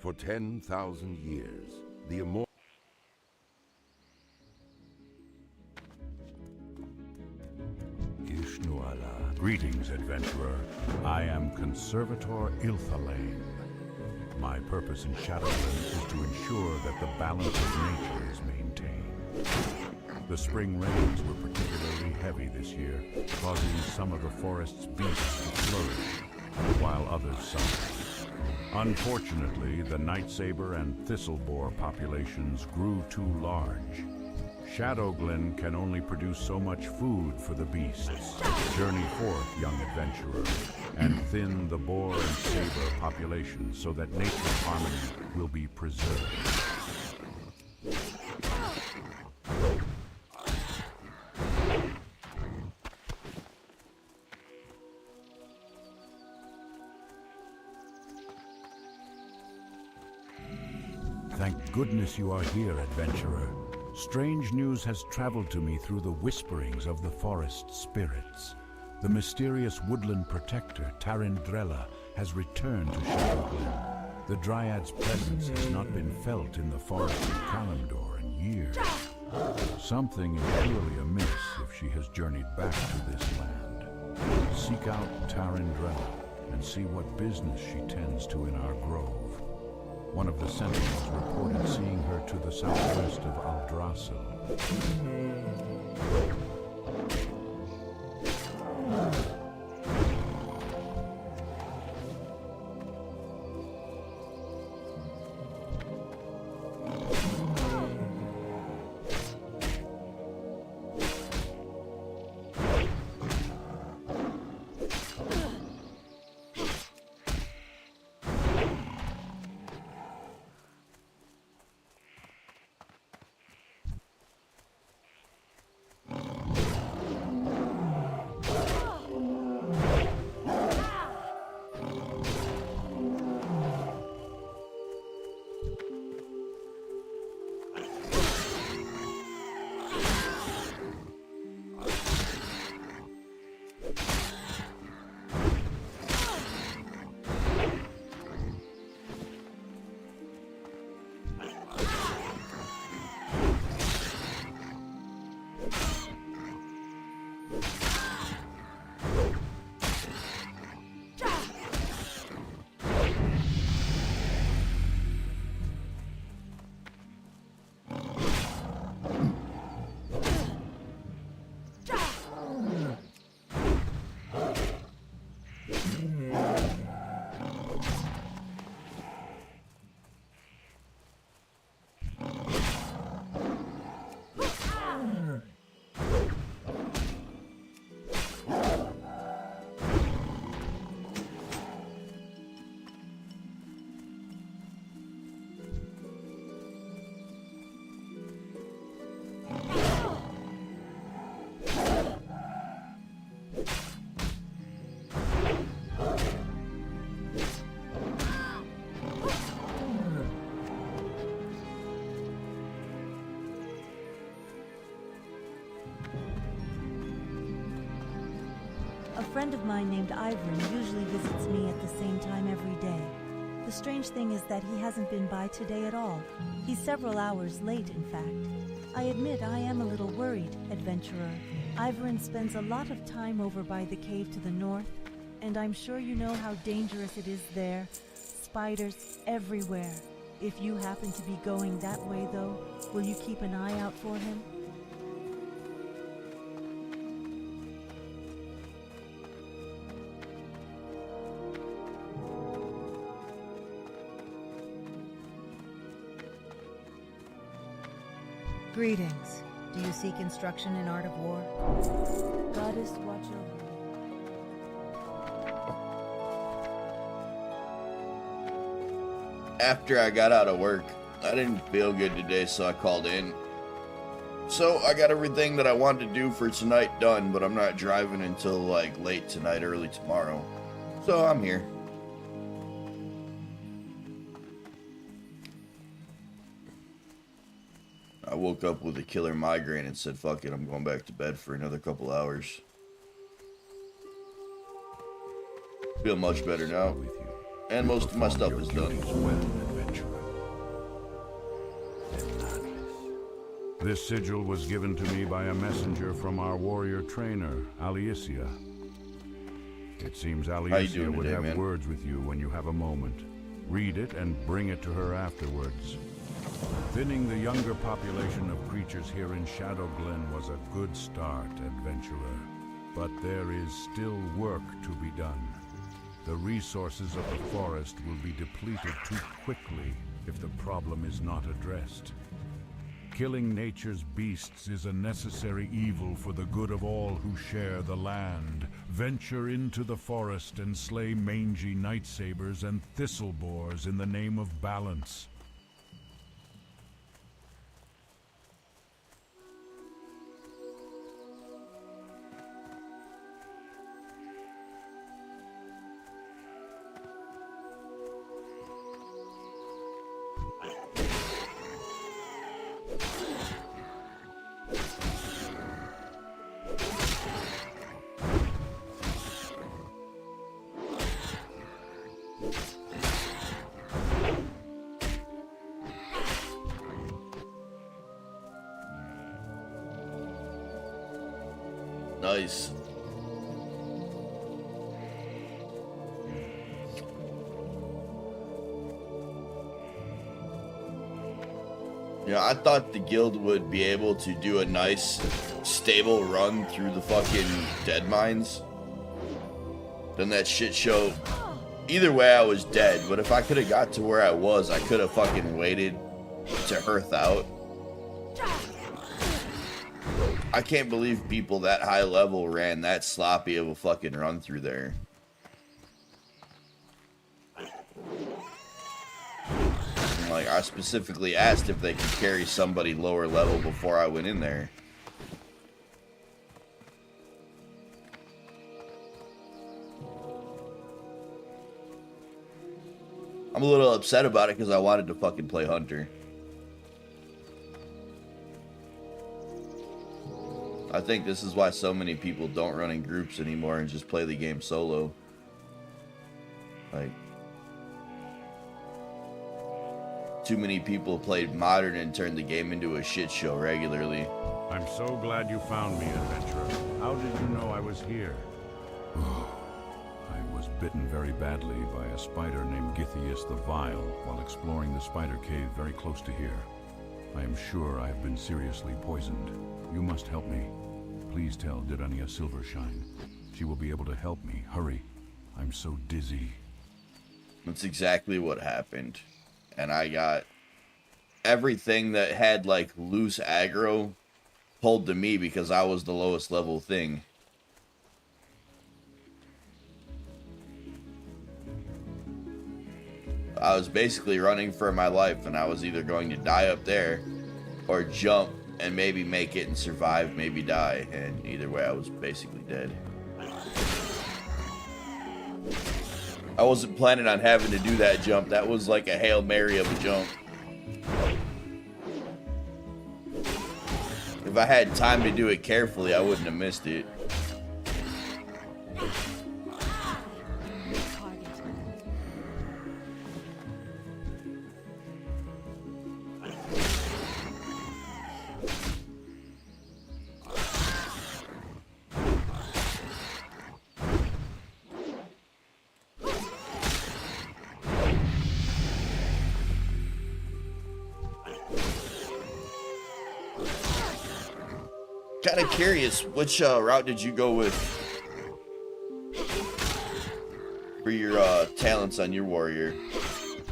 For 10,000 years, the immortal... Greetings, adventurer. I am Conservator Ilthalane. My purpose in Shadowland is to ensure that the balance of nature is maintained. The spring rains were particularly heavy this year, causing some of the forest's beasts to flourish, while others suffered. Unfortunately, the Nightsaber and Thistleboar populations grew too large. Shadowglen can only produce so much food for the beasts. Journey forth, young adventurer, and thin the boar and saber populations so that nature's harmony will be preserved. Thank goodness you are here, adventurer. Strange news has traveled to me through the whisperings of the forest spirits. The mysterious woodland protector, Tarindrella, has returned to Shadowglen. The Dryad's presence has not been felt in the forest of Kalimdor in years. Something is surely amiss if she has journeyed back to this land. Seek out Tarindrella and see what business she tends to in our grove. One of the sentinels reported seeing her to the southwest of Aldrassil. A friend of mine named Ivern usually visits me at the same time every day. The strange thing is that he hasn't been by today at all. He's several hours late, in fact. I admit I am a little worried, adventurer. Ivern spends a lot of time over by the cave to the north, and I'm sure you know how dangerous it is there. Spiders everywhere. If you happen to be going that way, though, will you keep an eye out for him? Greetings. Do you seek instruction in Art of War? Goddess, watch over me. After I got out of work, I didn't feel good today, so I called in. So I got everything that I wanted to do for tonight done, but I'm not driving until like late tonight, early tomorrow. So I'm here. I woke up with a killer migraine and said, fuck it, I'm going back to bed for another couple hours. Feel much better now. And most of my stuff is done. This sigil was given to me by a messenger from our warrior trainer, Alicia. It seems Alicia would have words with you when you have a moment. Read it and bring it to her afterwards. Thinning the younger population of creatures here in Shadow Glen was a good start, adventurer. But there is still work to be done. The resources of the forest will be depleted too quickly if the problem is not addressed. Killing nature's beasts is a necessary evil for the good of all who share the land. Venture into the forest and slay mangy night sabers and thistle boars in the name of balance. Nice. Yeah, I thought the guild would be able to do a nice, stable run through the fucking dead mines. Then that shit show. Either way, I was dead. But if I could have got to where I was, I could have fucking waited to hearth out. I can't believe people that high level ran that sloppy of a fucking run through there. And like, I specifically asked if they could carry somebody lower level before I went in there. I'm a little upset about it because I wanted to fucking play Hunter. I think this is why so many people don't run in groups anymore and just play the game solo. Like, too many people played Modern and turned the game into a shit show regularly. I'm so glad you found me, adventurer. How did you know I was here? I was bitten very badly by a spider named Githias the Vile while exploring the spider cave very close to here. I am sure I have been seriously poisoned. You must help me. Please tell Dirania Silvershine. She will be able to help me. Hurry. I'm so dizzy. That's exactly what happened. And I got everything that had like loose aggro pulled to me because I was the lowest level thing. I was basically running for my life and I was either going to die up there or jump and maybe make it and survive, maybe die. And either way, I was basically dead. I wasn't planning on having to do that jump. That was like a Hail Mary of a jump. If I had time to do it carefully, I wouldn't have missed it. Kind of curious, which route did you go with for your talents on your warrior? You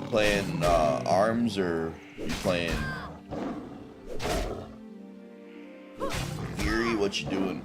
playing arms or you playing fury? What you doing?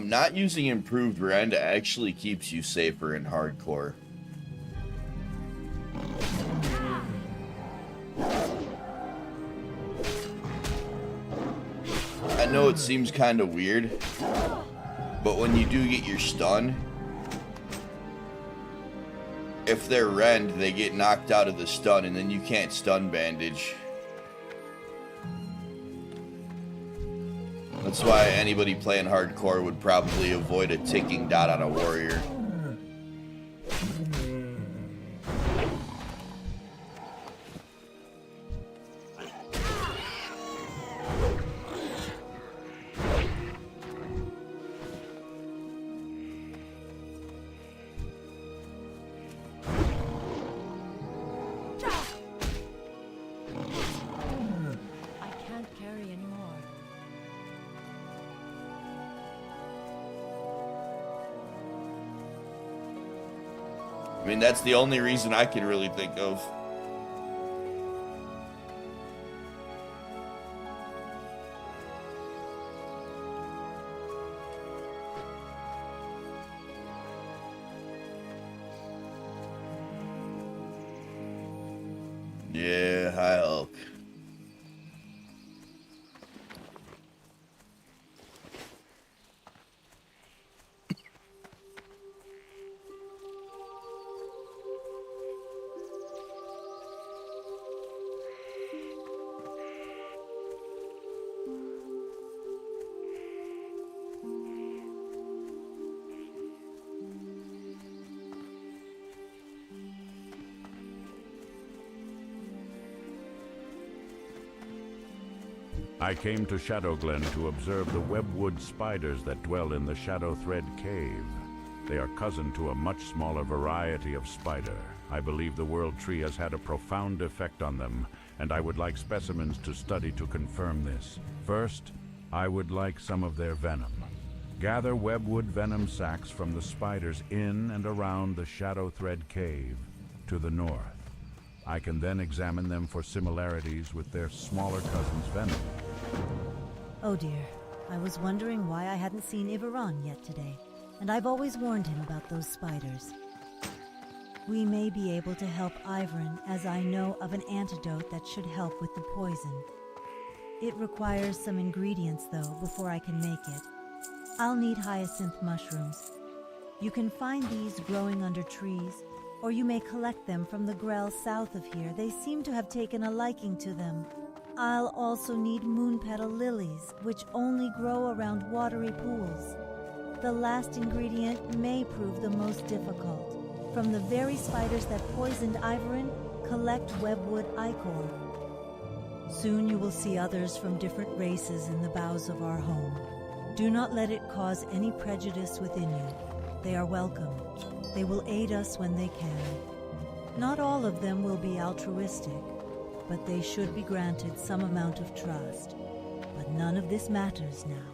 Not using improved rend actually keeps you safer in hardcore. I know it seems kind of weird, but when you do get your stun, if they're rend, they get knocked out of the stun, and then you can't stun bandage. That's why anybody playing hardcore would probably avoid a ticking dot on a warrior. I mean, that's the only reason I can really think of. Yeah, hi Hulk. I came to Shadowglen to observe the webwood spiders that dwell in the Shadow Thread Cave. They are cousin to a much smaller variety of spider. I believe the World Tree has had a profound effect on them, and I would like specimens to study to confirm this. First, I would like some of their venom. Gather webwood venom sacs from the spiders in and around the Shadow Thread Cave to the north. I can then examine them for similarities with their smaller cousin's venom. Oh dear, I was wondering why I hadn't seen Ivaron yet today, and I've always warned him about those spiders. We may be able to help Ivern, as I know of an antidote that should help with the poison. It requires some ingredients, though, before I can make it. I'll need hyacinth mushrooms. You can find these growing under trees, or you may collect them from the Grell south of here. They seem to have taken a liking to them. I'll also need moonpetal lilies, which only grow around watery pools. The last ingredient may prove the most difficult. From the very spiders that poisoned Ivern, collect webwood ichor. Soon you will see others from different races in the boughs of our home. Do not let it cause any prejudice within you. They are welcome. They will aid us when they can. Not all of them will be altruistic, but they should be granted some amount of trust. But none of this matters now.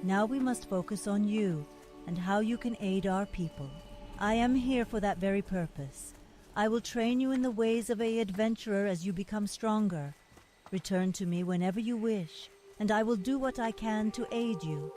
Now we must focus on you and how you can aid our people. I am here for that very purpose. I will train you in the ways of an adventurer as you become stronger. Return to me whenever you wish, and I will do what I can to aid you.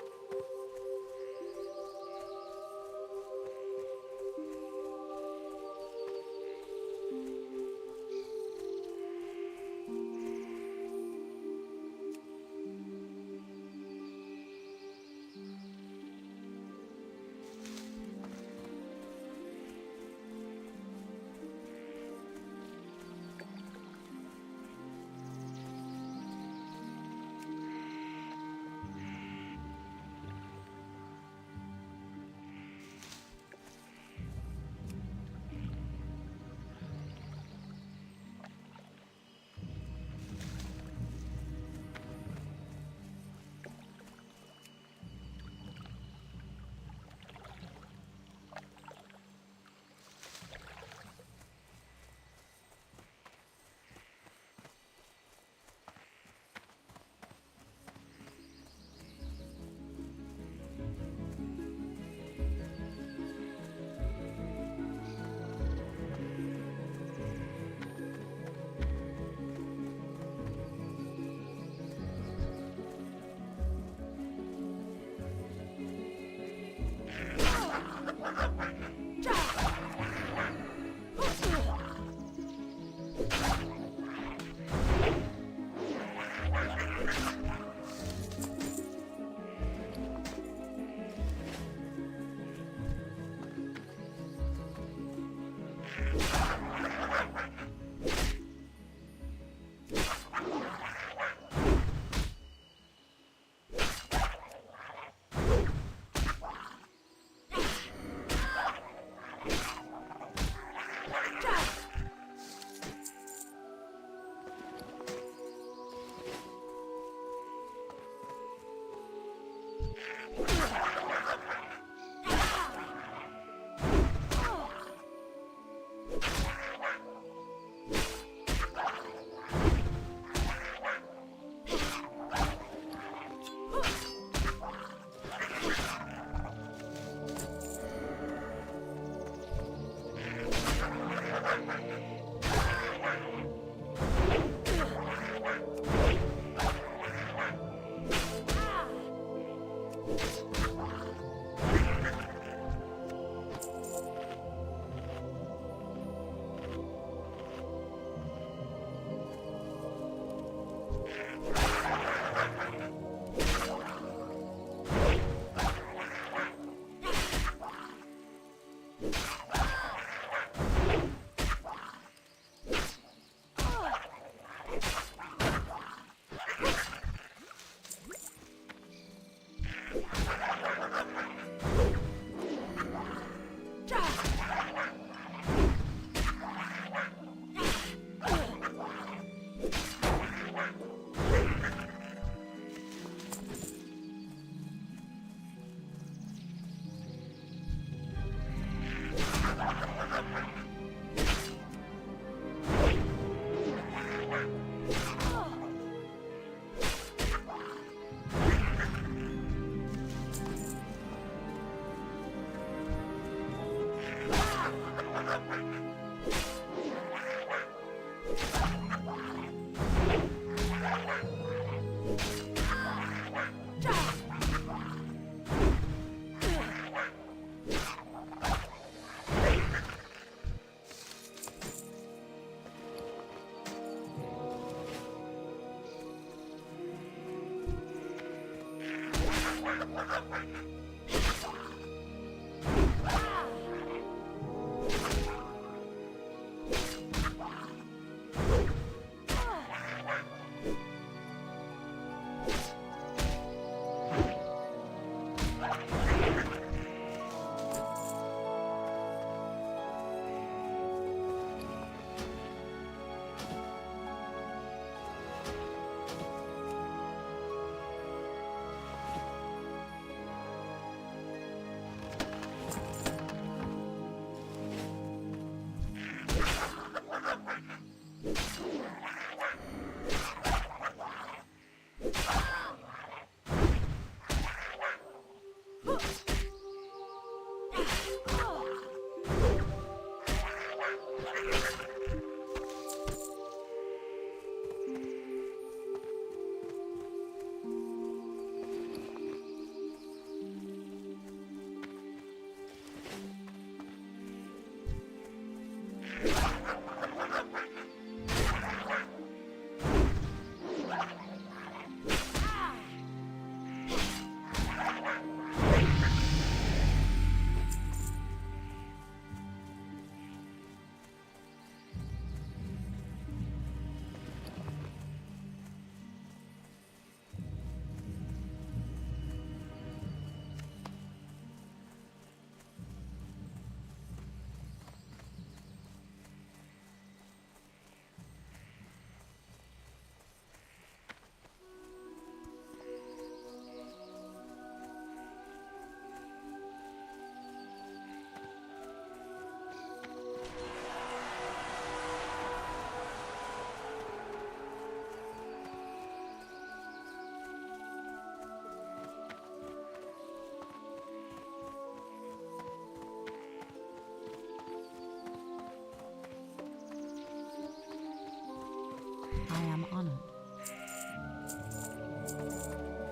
I am honored.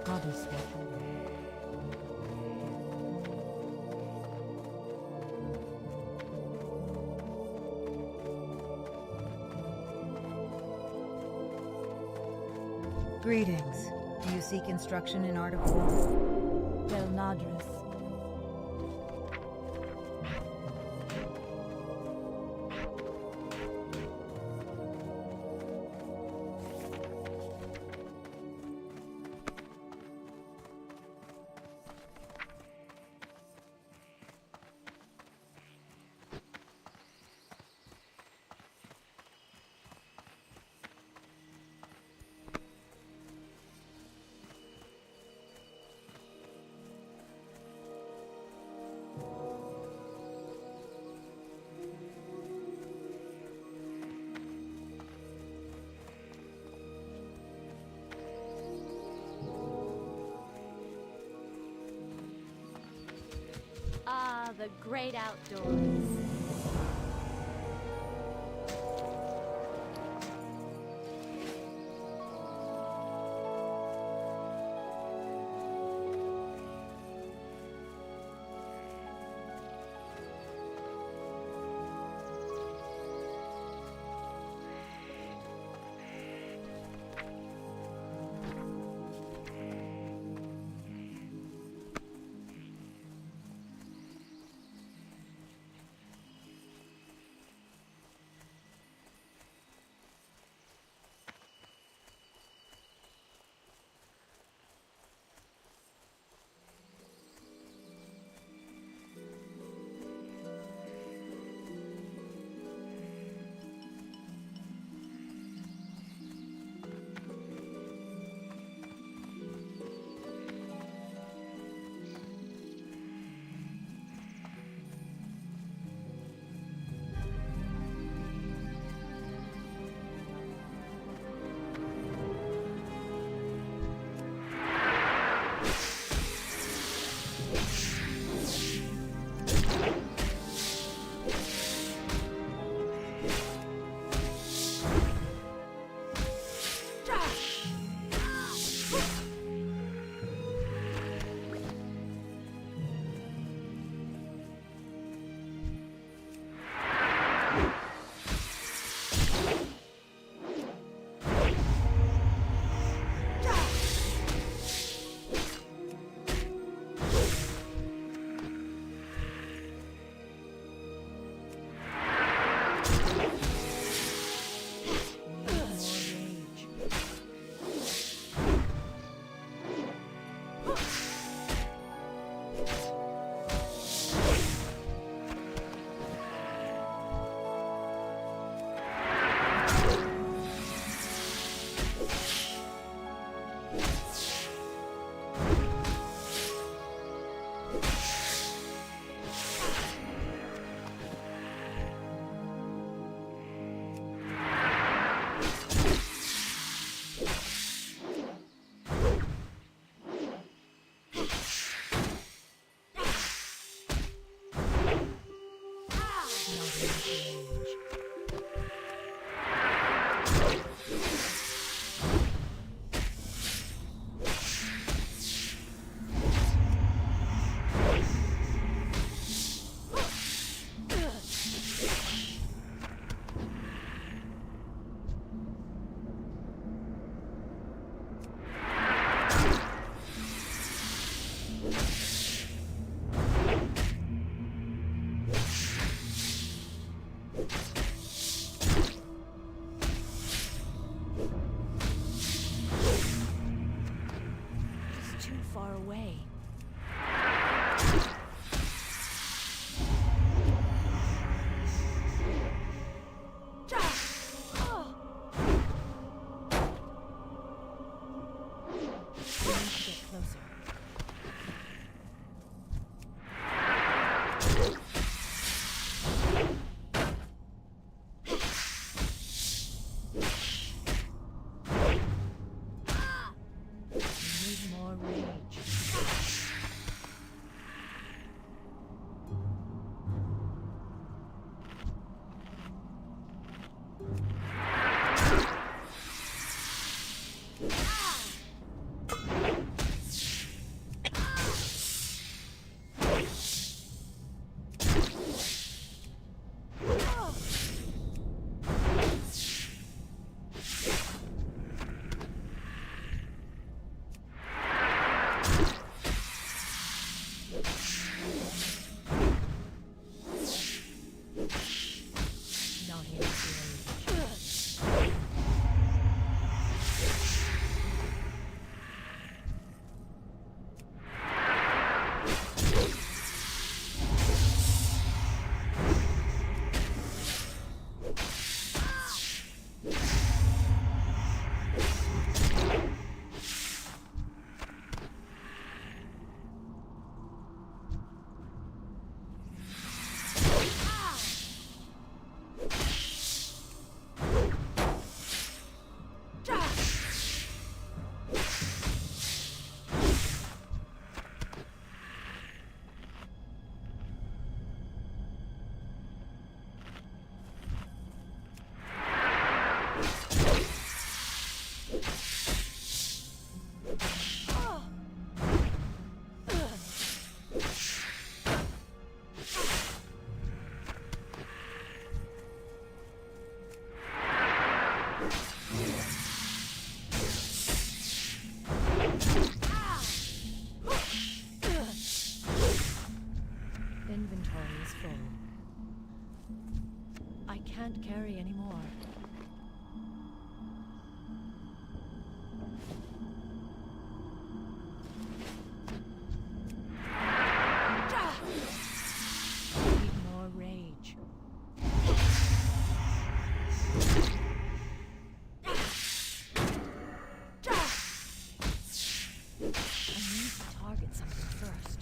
Goddess Watcher. Greetings. Do you seek instruction in art of war? Del Nadris. Ah, the great outdoors. can't carry anymore. Need more rage. I need to target something first.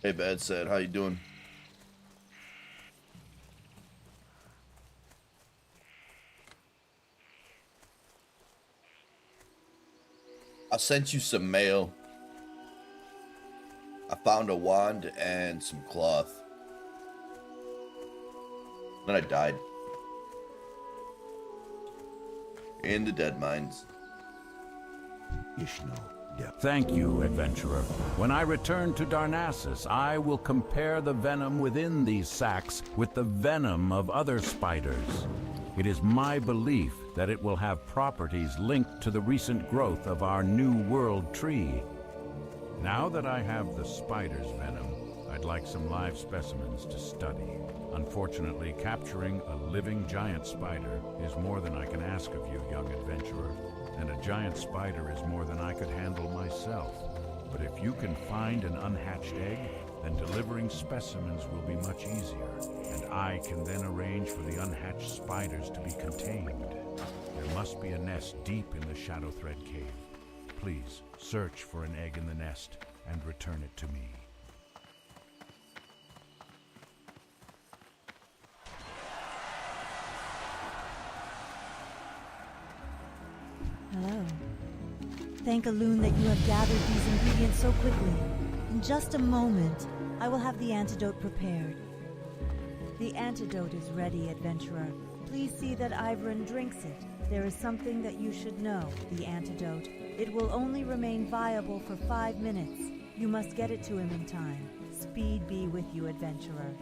Hey, Bad Sad, how you doing? I sent you some mail. I found a wand and some cloth. Then I died. In the dead mines. Thank you, adventurer. When I return to Darnassus, I will compare the venom within these sacks with the venom of other spiders. It is my belief that it will have properties linked to the recent growth of our New World tree. Now that I have the spider's venom, I'd like some live specimens to study. Unfortunately, capturing a living giant spider is more than I can ask of you, young adventurer. And a giant spider is more than I could handle myself. But if you can find an unhatched egg, then delivering specimens will be much easier, and I can then arrange for the unhatched spiders to be contained. There must be a nest deep in the Shadow Thread Cave. Please, search for an egg in the nest and return it to me. Hello. Thank Elune that you have gathered these ingredients so quickly. In just a moment, I will have the antidote prepared. The antidote is ready, adventurer. Please see that Ivern drinks it. There is something that you should know, the antidote. It will only remain viable for 5 minutes. You must get it to him in time. Speed be with you, adventurer.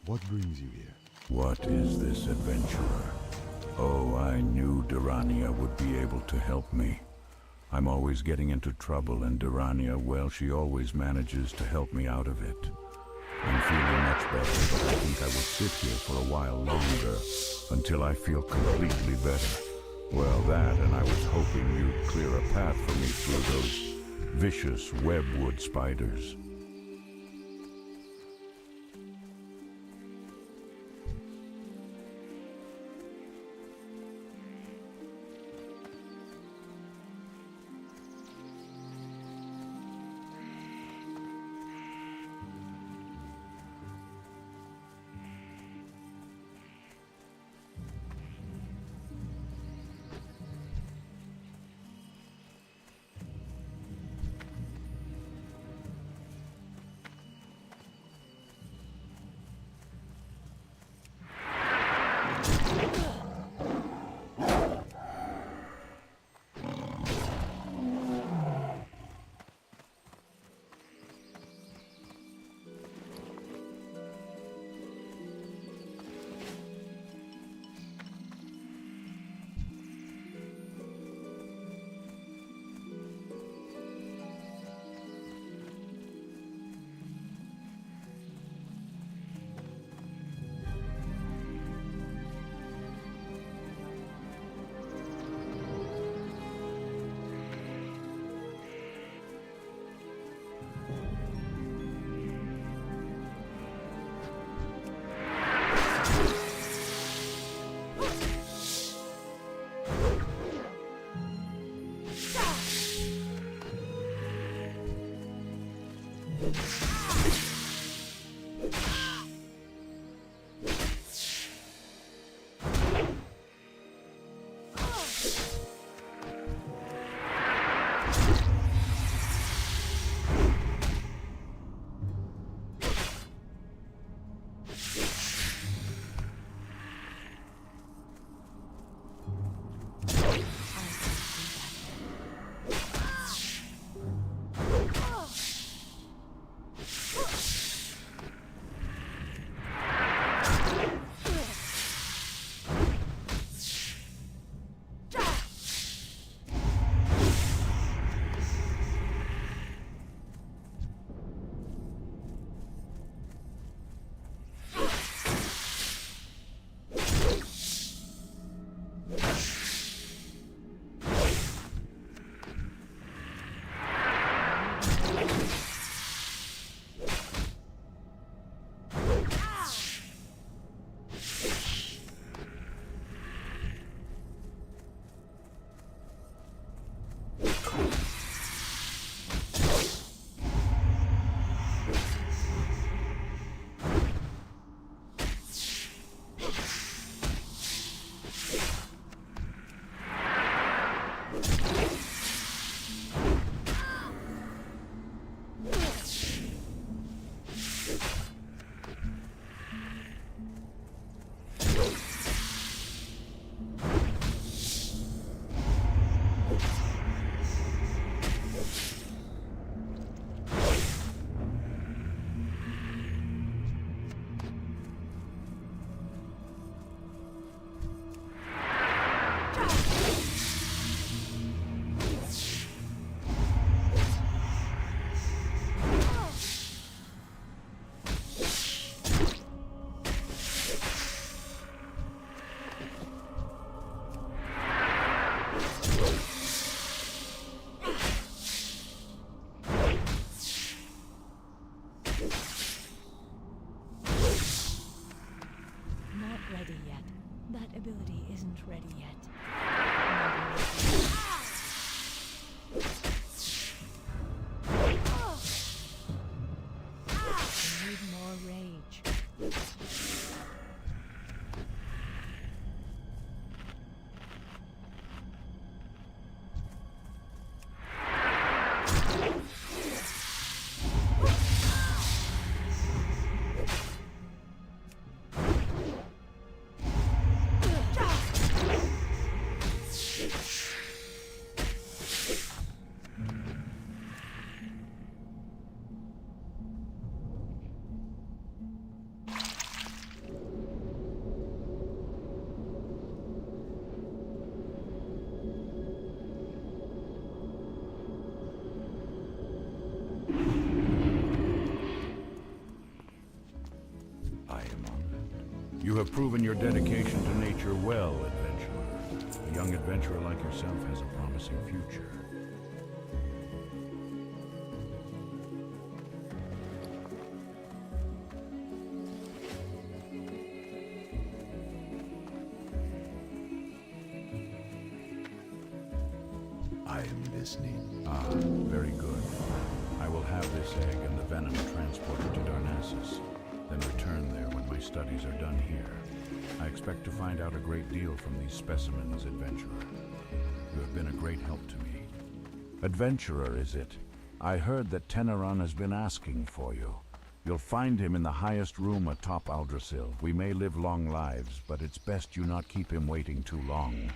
What brings you here? What is this, adventurer? Oh, I knew Durania would be able to help me. I'm always getting into trouble, and Durania, well, she always manages to help me out of it. I'm feeling much better, but I think I will sit here for a while longer, until I feel completely better. Well, that, and I was hoping you'd clear a path for me through those vicious webwood spiders. have proven your dedication to nature well, adventurer. A young adventurer like yourself has a promising future. I am listening. Ah, very good. I will have this egg and the venom transported to Darnassus, then return there when my studies are done here. I expect to find out a great deal from these specimens, adventurer. You have been a great help to me. Adventurer, is it? I heard that Teneron has been asking for you. You'll find him in the highest room atop Aldrassil. We may live long lives, but it's best you not keep him waiting too long.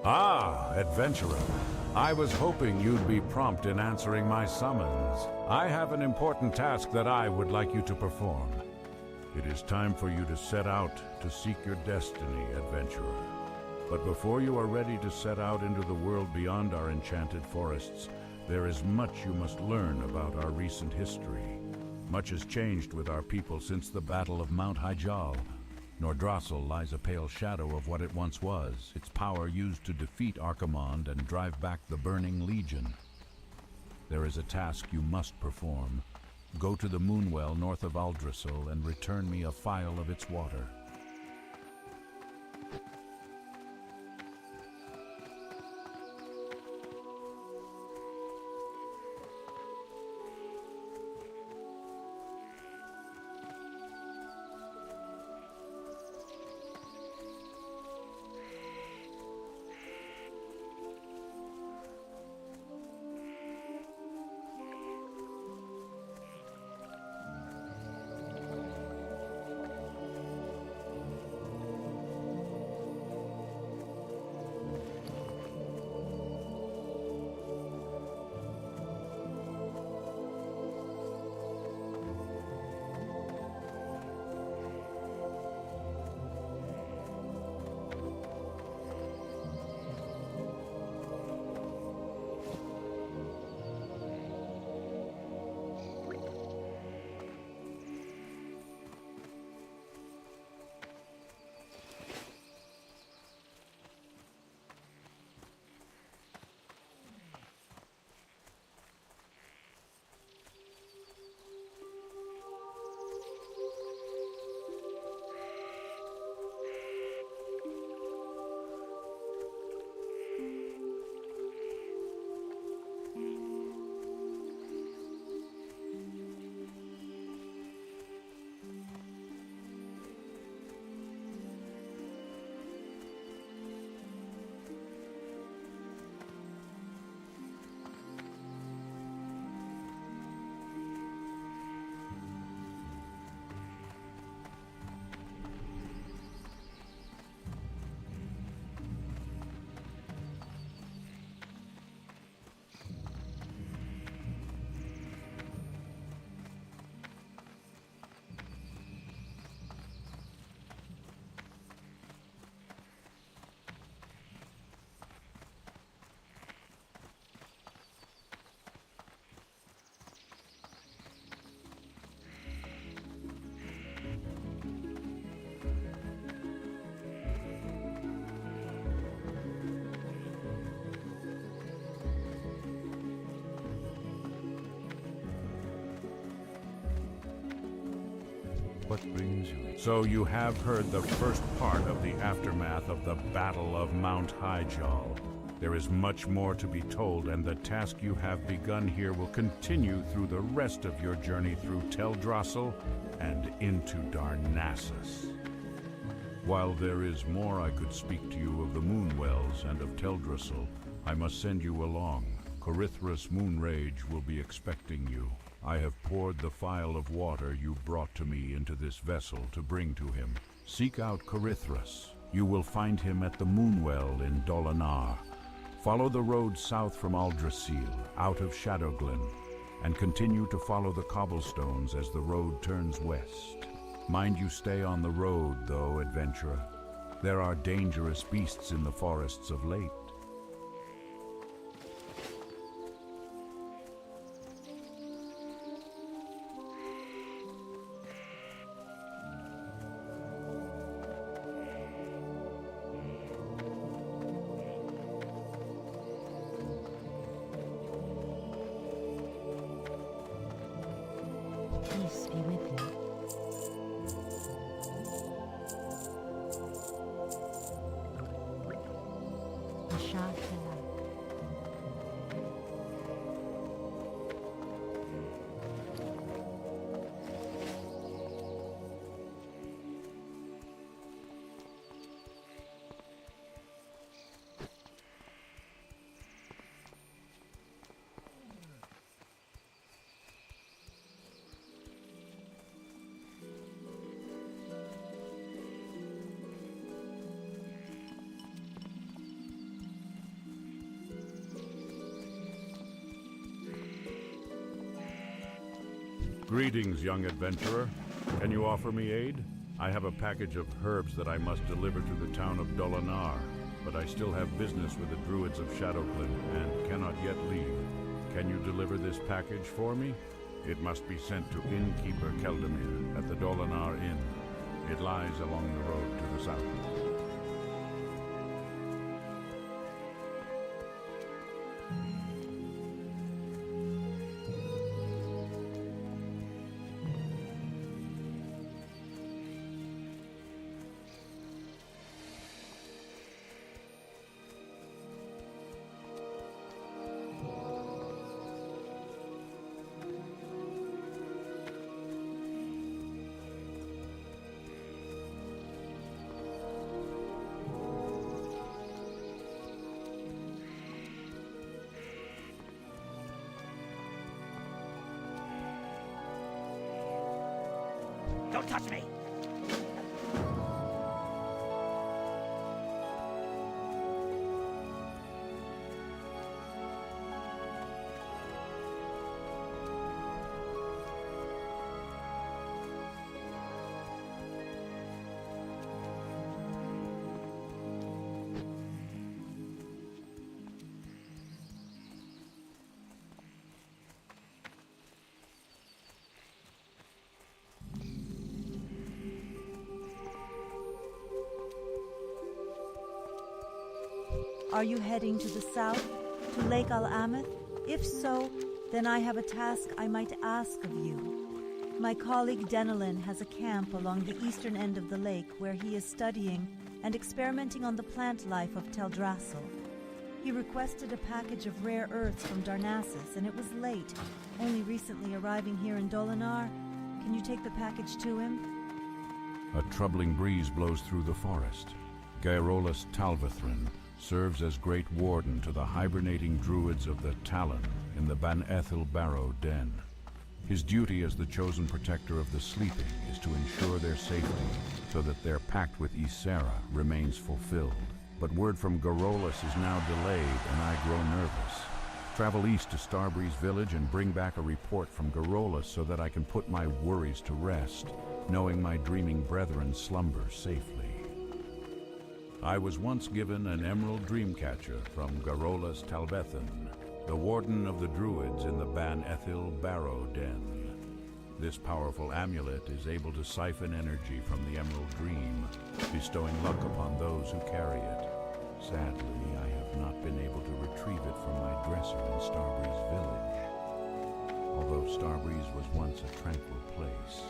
Ah, adventurer. I was hoping you'd be prompt in answering my summons. I have an important task that I would like you to perform. It is time for you to set out to seek your destiny, adventurer. But before you are ready to set out into the world beyond our enchanted forests, there is much you must learn about our recent history. Much has changed with our people since the Battle of Mount Hyjal. Nordrassil lies a pale shadow of what it once was, its power used to defeat Archimonde and drive back the Burning Legion. There is a task you must perform. Go to the Moonwell north of Aldrassil and return me a phial of its water. What brings you here? So you have heard the first part of the aftermath of the Battle of Mount Hyjal. There is much more to be told, and the task you have begun here will continue through the rest of your journey through Teldrassil and into Darnassus. While there is more I could speak to you of the Moonwells and of Teldrassil, I must send you along. Corithra's Moonrage will be expecting you. I have poured the phial of water you brought to me into this vessel to bring to him. Seek out Corithras. You will find him at the Moonwell in Dolinar. Follow the road south from Aldrassil, out of Shadowglen, and continue to follow the cobblestones as the road turns west. Mind you stay on the road, though, adventurer. There are dangerous beasts in the forests of late. Peace be with you. Asha Kala. Greetings, young adventurer. Can you offer me aid? I have a package of herbs that I must deliver to the town of Dolinar, but I still have business with the druids of Shadowglen and cannot yet leave. Can you deliver this package for me? It must be sent to Innkeeper Keldamir at the Dolinar Inn. It lies along the road to the south. Don't touch me! Are you heading to the south, to Lake Al-Amith? If so, then I have a task I might ask of you. My colleague Denelin has a camp along the eastern end of the lake where he is studying and experimenting on the plant life of Teldrassil. He requested a package of rare earths from Darnassus, and it was late, only recently arriving here in Dolinar. Can you take the package to him? A troubling breeze blows through the forest. Gyrolus Talvathrin serves as Great Warden to the hibernating druids of the Talon in the Ban Ethel Barrow Den. His duty as the chosen protector of the sleeping is to ensure their safety so that their pact with Ysera remains fulfilled. But word from Gyrolus is now delayed and I grow nervous. Travel east to Starbreeze Village and bring back a report from Gyrolus so that I can put my worries to rest, knowing my dreaming brethren slumber safely. I was once given an emerald dreamcatcher from Gyrolus Talvethan, the warden of the druids in the Ban Ethel Barrow Den. This powerful amulet is able to siphon energy from the emerald dream, bestowing luck upon those who carry it. Sadly, I have not been able to retrieve it from my dresser in Starbreeze Village. Although Starbreeze was once a tranquil place,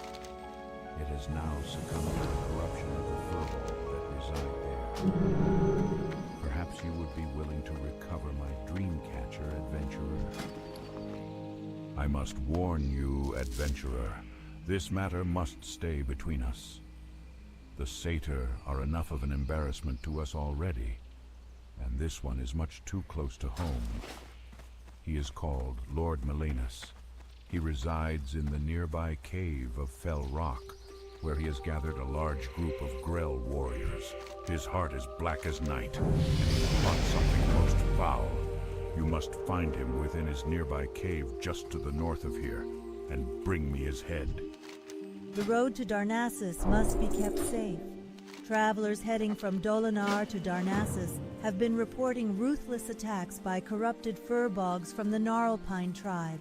it has now succumbed to the corruption of the furball that reside there. Perhaps you would be willing to recover my dreamcatcher, adventurer. I must warn you, adventurer, this matter must stay between us. The satyr are enough of an embarrassment to us already, and this one is much too close to home. He is called Lord Melanus. He resides in the nearby cave of Fell Rock, where he has gathered a large group of Grell warriors. His heart is black as night, and he plots something most foul. You must find him within his nearby cave just to the north of here, and bring me his head. The road to Darnassus must be kept safe. Travelers heading from Dolinar to Darnassus have been reporting ruthless attacks by corrupted furbogs from the Gnarlpine tribe.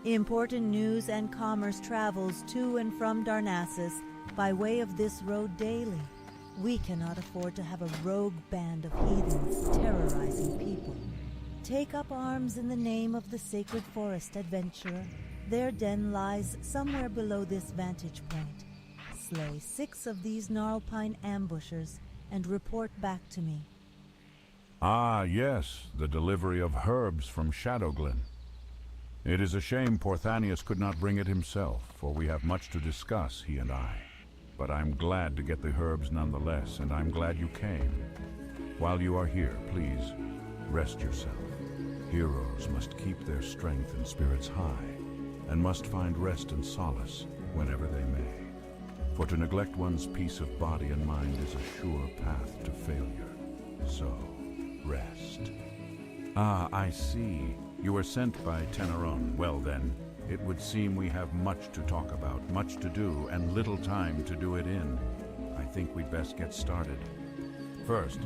Important news and commerce travels to and from Darnassus by way of this road daily. We cannot afford to have a rogue band of heathens terrorizing people. Take up arms in the name of the sacred forest, adventurer. Their den lies somewhere below this vantage point. Slay 6 of these Gnarlpine ambushers and report back to me. Ah, yes, the delivery of herbs from Shadowglen. It is a shame Porthanius could not bring it himself, for we have much to discuss, he and I. But I'm glad to get the herbs nonetheless, and I'm glad you came. While you are here, please, rest yourself. Heroes must keep their strength and spirits high, and must find rest and solace whenever they may. For to neglect one's peace of body and mind is a sure path to failure. So, rest. Ah, I see. You were sent by Teneron. Well then, it would seem we have much to talk about, much to do, and little time to do it in. I think we'd best get started. First,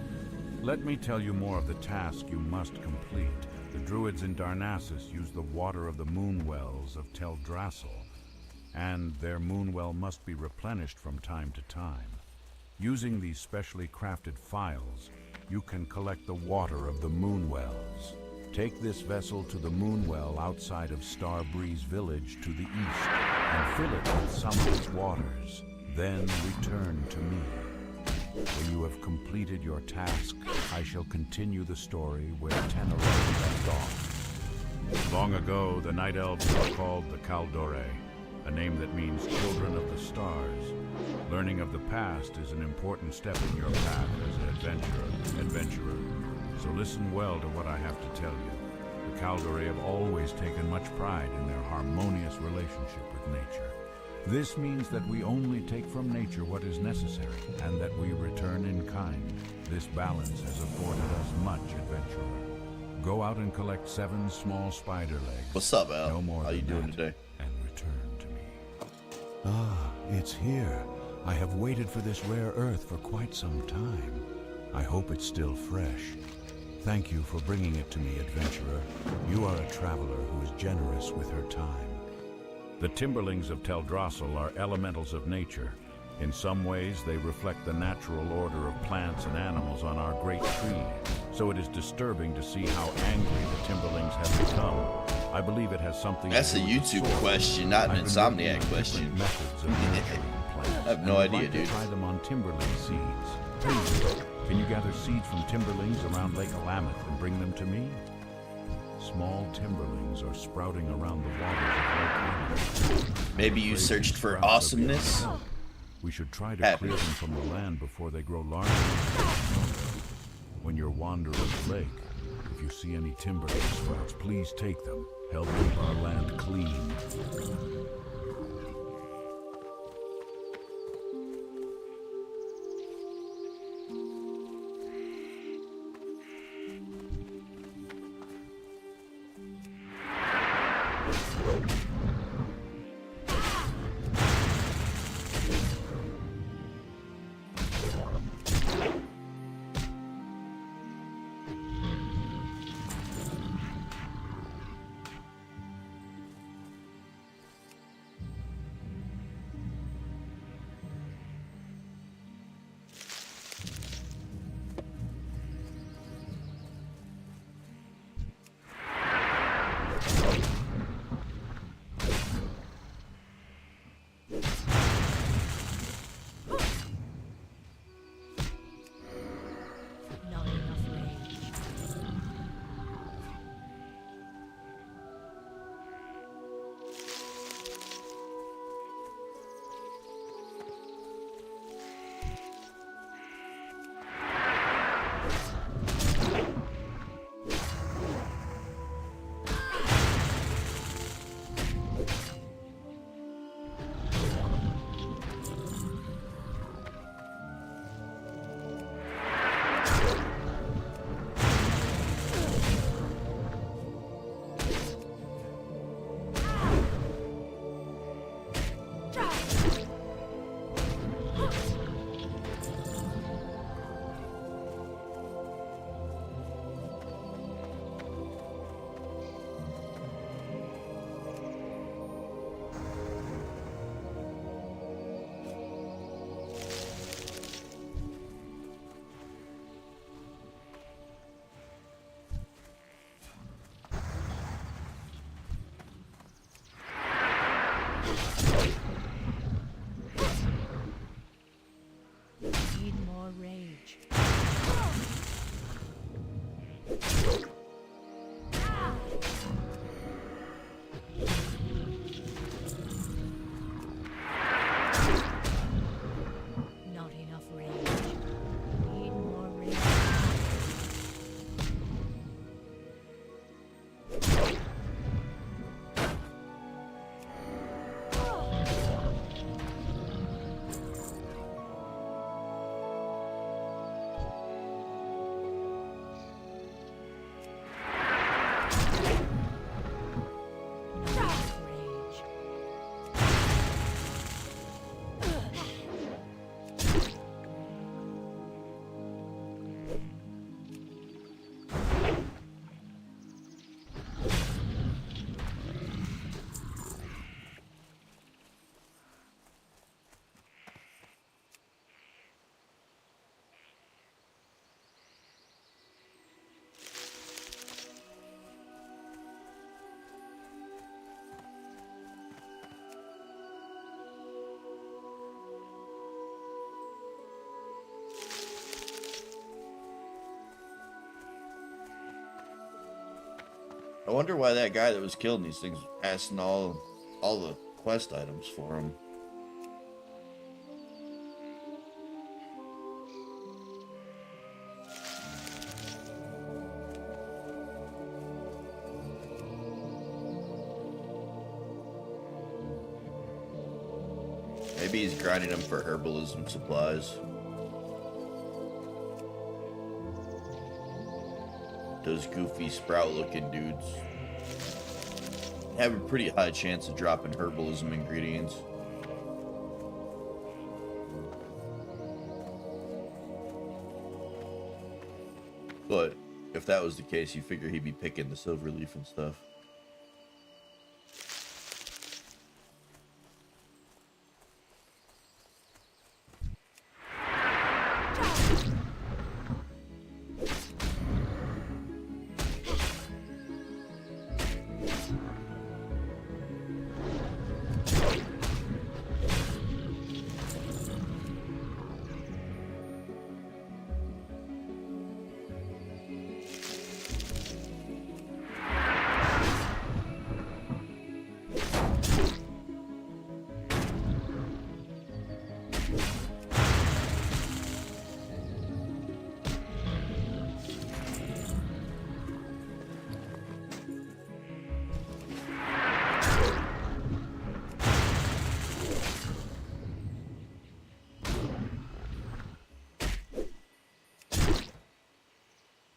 let me tell you more of the task you must complete. The druids in Darnassus use the water of the moonwells of Teldrassil, and their moonwell must be replenished from time to time. Using these specially crafted phials, you can collect the water of the moonwells. Take this vessel to the moonwell outside of Starbreeze village to the east, and fill it with some of its waters. Then return to me. When you have completed your task, I shall continue the story where Teneron left off. Long ago, the Night Elves were called the Kaldore, a name that means children of the stars. Learning of the past is an important step in your path as an adventurer. So listen well to what I have to tell you. The Kaldore have always taken much pride in their harmonious relationship with nature. This means that we only take from nature what is necessary, and that we return in kind. This balance has afforded us much adventure. Go out and collect 7 small spider legs. What's up, Al? No more How you than doing that, today? and return to me. Ah, it's here. I have waited for this rare earth for quite some time. I hope it's still fresh. Thank you for bringing it to me, adventurer. You are a traveler who is generous with her time. The Timberlings of Teldrassil are elementals of nature. In some ways, they reflect the natural order of plants and animals on our great tree. So it is disturbing to see how angry the Timberlings have become. I believe it has something That's to a do with YouTube soil. question, not an I've been Insomniac looking at question. different methods of nurturing plants, I have no and I'd idea, like dude. to try them on Timberling seeds. Please, can you gather seeds from Timberlings around Lake Alameth and bring them to me? Small Timberlings are sprouting around the waters of Lake Alameth. Maybe you Raising searched for sprouts would be awesomeness? help. We should try to Happy. clear them from the land before they grow larger. When you're wandering the lake, if you see any Timberling sprouts, please take them. Help keep our land clean. I wonder why that guy that was killing these things was passing all the quest items for him. Maybe he's grinding them for herbalism supplies. Those goofy sprout-looking dudes have a pretty high chance of dropping herbalism ingredients. But if that was the case, you figure he'd be picking the silver leaf and stuff.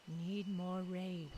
Need more rage.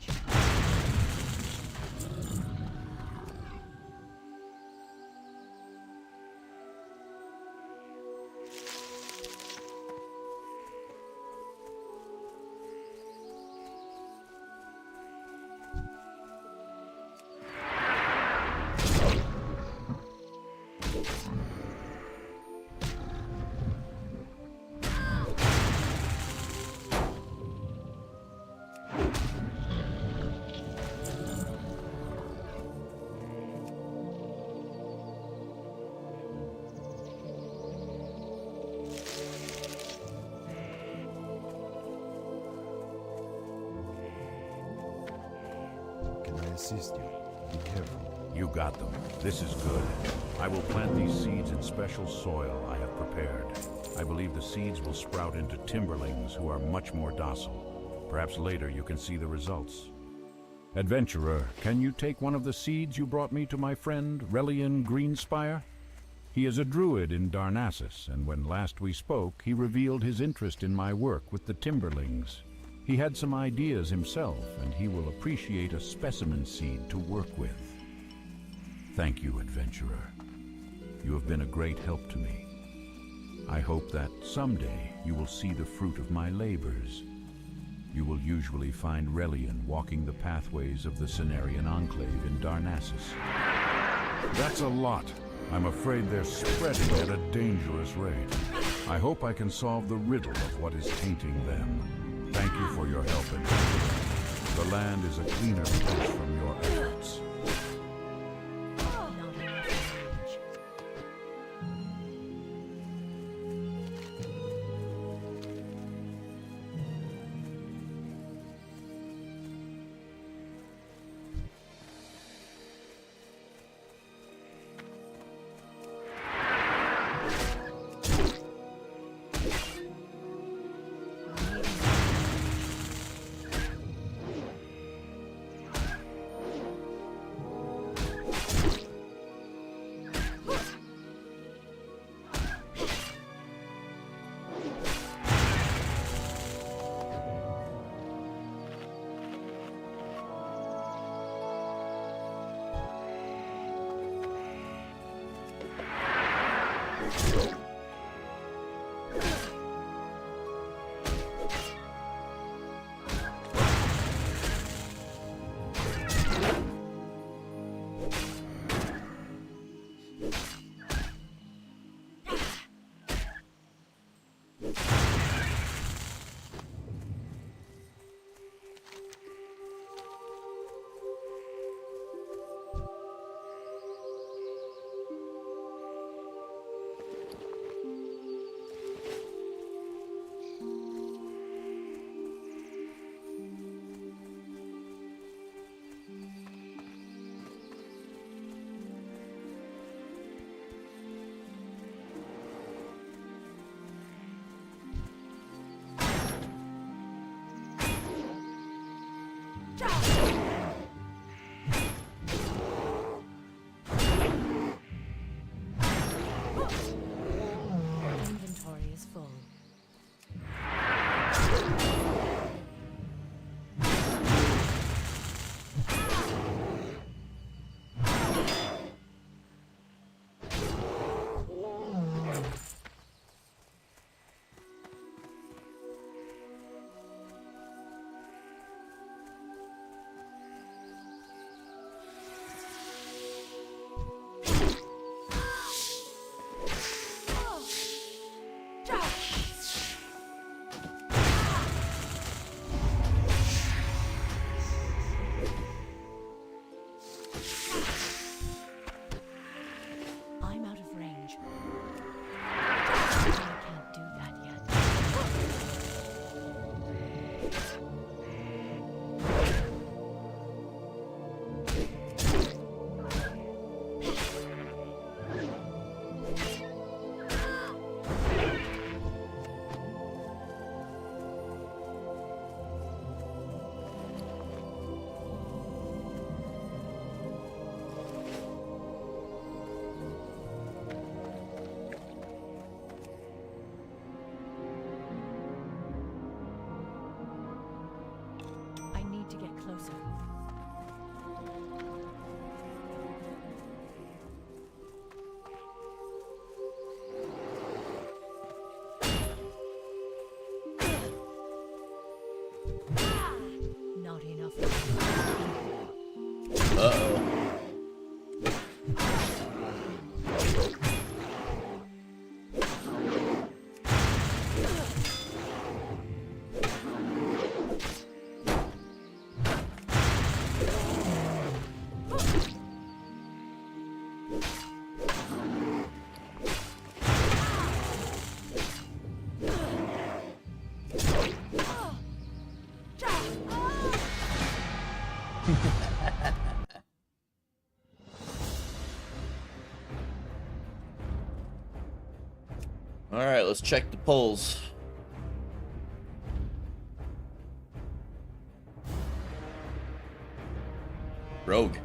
Assist you. Be careful. You got them. This is good. I will plant these seeds in special soil I have prepared. I believe the seeds will sprout into timberlings who are much more docile. Perhaps later you can see the results. Adventurer, can you take one of the seeds you brought me to my friend Relian Greenspire? He is a druid in Darnassus, and when last we spoke, he revealed his interest in my work with the timberlings. He had some ideas himself, and he will appreciate a specimen seed to work with. Thank you, adventurer. You have been a great help to me. I hope that someday you will see the fruit of my labors. You will usually find Relian walking the pathways of the Cenarian Enclave in Darnassus. That's a lot. I'm afraid they're spreading at a dangerous rate. I hope I can solve the riddle of what is tainting them. Thank you for your help, adventurer. The land is a cleaner place from your efforts. All right, let's check the polls. Rogue.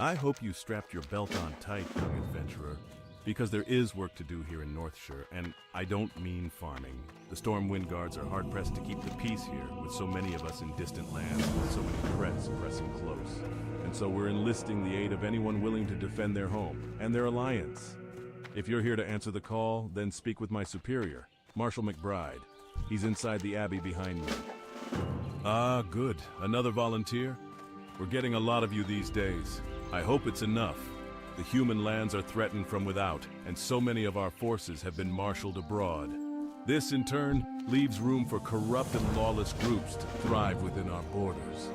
I hope you strapped your belt on tight, young adventurer, because there is work to do here in Northshire, and I don't mean farming. The Stormwind Guards are hard-pressed to keep the peace here, with so many of us in distant lands, with so many threats pressing close. And so we're enlisting the aid of anyone willing to defend their home, and their alliance. If you're here to answer the call, then speak with my superior, Marshal McBride. He's inside the abbey behind me. Ah, good. Another volunteer? We're getting a lot of you these days. I hope it's enough. The human lands are threatened from without, and so many of our forces have been marshaled abroad. This, in turn, leaves room for corrupt and lawless groups to thrive within our borders.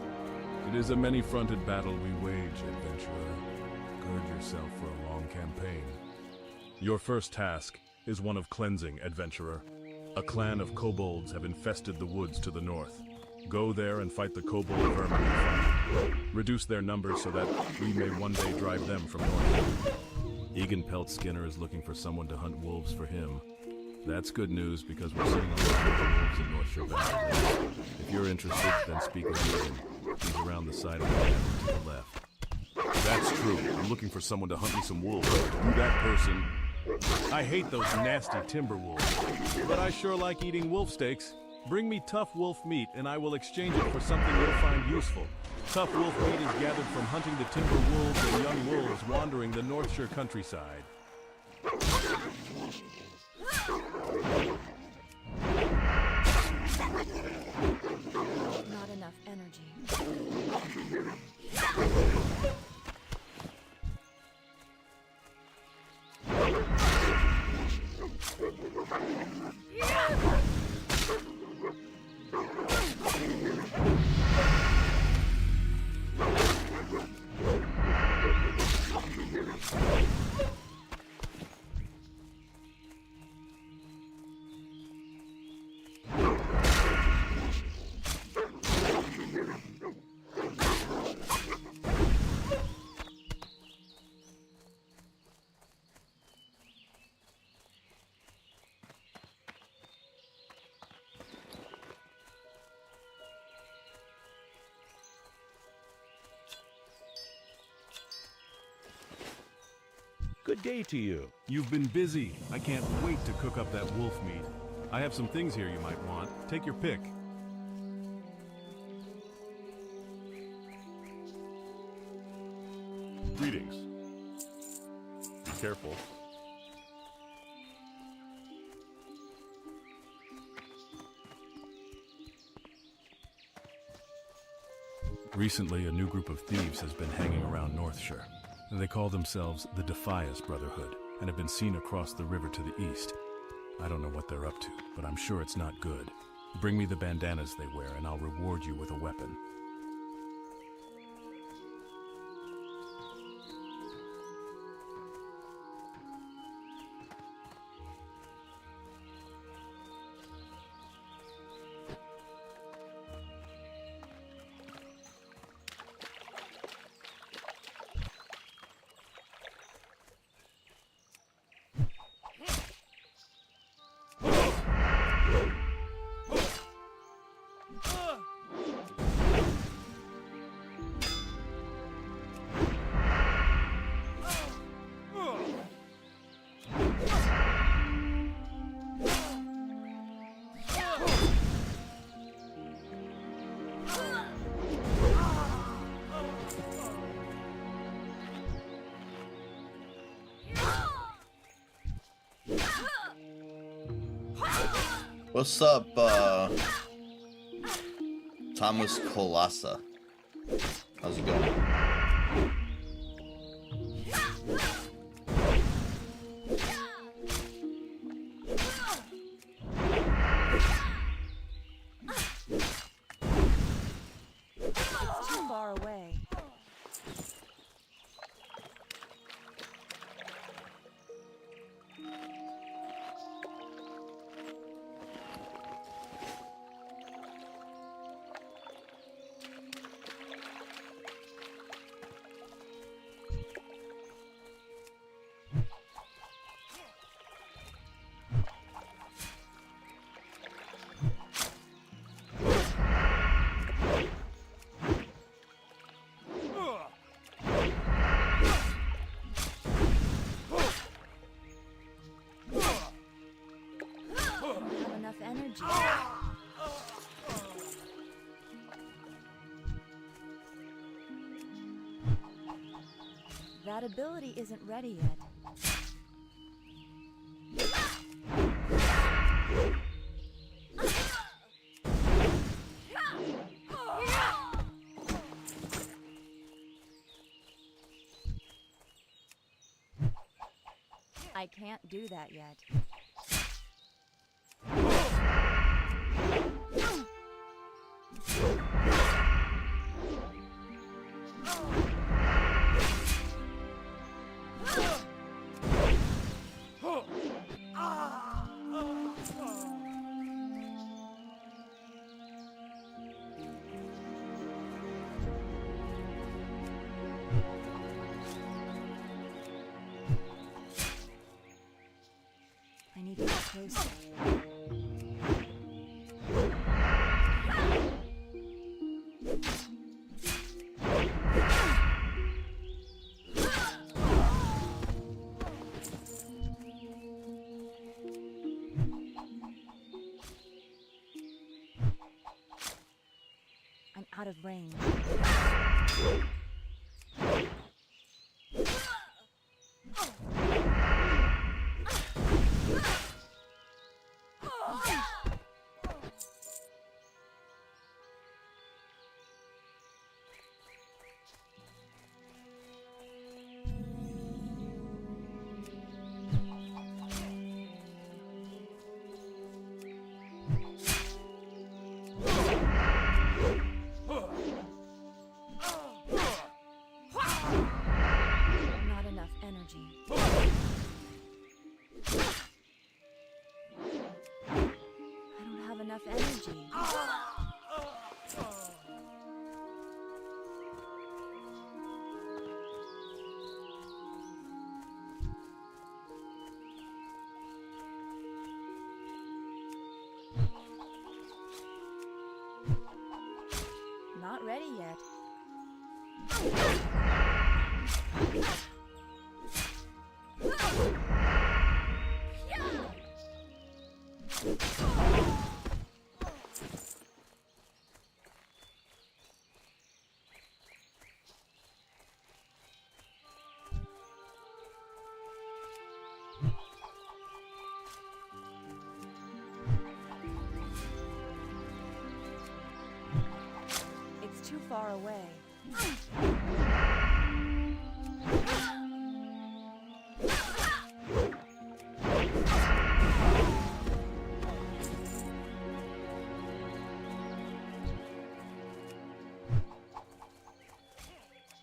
It is a many-fronted battle we wage, adventurer. Gird yourself for a long campaign. Your first task is one of cleansing, adventurer. A clan of kobolds have infested the woods to the north. Go there and fight the kobold vermin in front. Reduce their numbers so that we may one day drive them from north. Egan Peltskinner is looking for someone to hunt wolves for him. That's good news because we're seeing a lot of wolves in North Shore Valley. If you're interested, then speak with Egan. He's around the side of the land to the left. That's true. I'm looking for someone to hunt me some wolves. You that person. I hate those nasty timber wolves, but I sure like eating wolf steaks. Bring me tough wolf meat, and I will exchange it for something you'll find useful. Tough wolf meat is gathered from hunting the timber wolves and young wolves wandering the Northshire countryside. Not enough energy. Good day to you. You've been busy. I can't wait to cook up that wolf meat. I have some things here you might want. Take your pick. Greetings. Be careful. Recently, a new group of thieves has been hanging around Northshire. They call themselves the Defias Brotherhood and have been seen across the river to the east. I don't know what they're up to, but I'm sure it's not good. Bring me the bandanas they wear and I'll reward you with a weapon. What's up, Thomas Colassa? How's it going? It's too far away. Energy. That ability isn't ready yet. I can't do that yet. I need to get closer. I'm out of range. Not enough energy. I don't have enough energy. Not ready yet. It's too far away.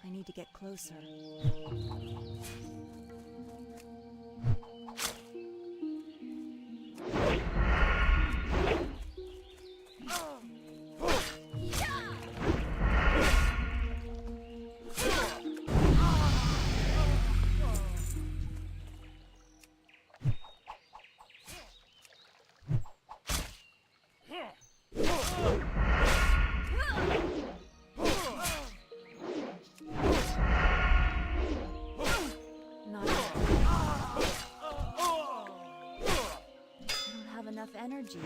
I need to get closer. Energy.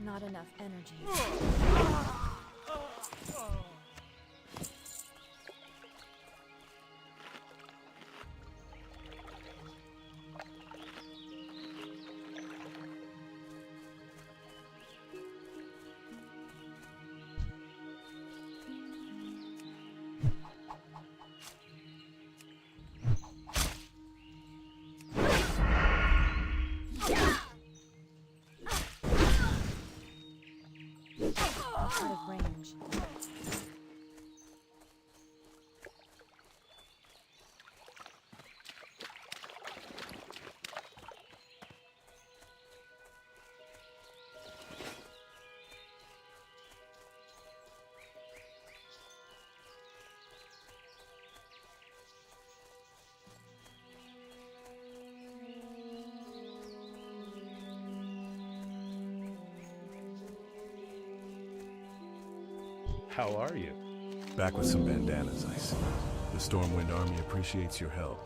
Not enough energy. Out of range. How are you? Back with some bandanas, I see. The Stormwind Army appreciates your help.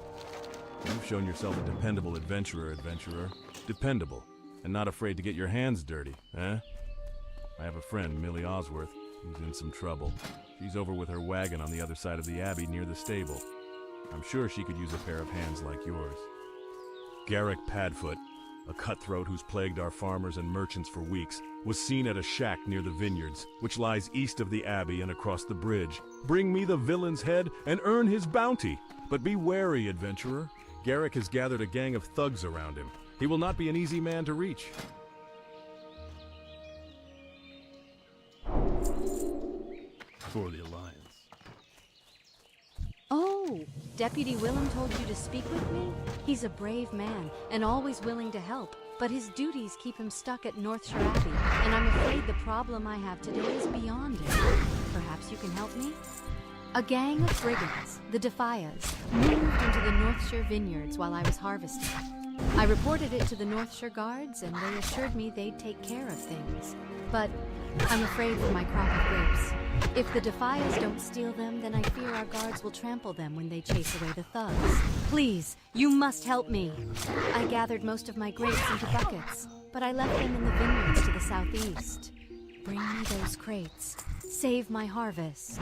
You've shown yourself a dependable adventurer. Dependable, and not afraid to get your hands dirty, eh? I have a friend, Millie Osworth, who's in some trouble. She's over with her wagon on the other side of the Abbey near the stable. I'm sure she could use a pair of hands like yours. Garrick Padfoot, a cutthroat who's plagued our farmers and merchants for weeks, was seen at a shack near the vineyards, which lies east of the Abbey and across the bridge. Bring me the villain's head and earn his bounty. But be wary, adventurer. Garrick has gathered a gang of thugs around him. He will not be an easy man to reach. For the Alliance. Oh, Deputy Willem told you to speak with me? He's a brave man and always willing to help, but his duties keep him stuck at Northshire Abbey, and I'm afraid the problem I have today is beyond him. Perhaps you can help me? A gang of brigands, the Defias, moved into the Northshire vineyards while I was harvesting. I reported it to the Northshire Guards, and they assured me they'd take care of things. But I'm afraid for my crop of grapes. If the Defias don't steal them, then I fear our guards will trample them when they chase away the thugs. Please, you must help me. I gathered most of my grapes into buckets, but I left them in the vineyards to the southeast. Bring me those crates. Save my harvest.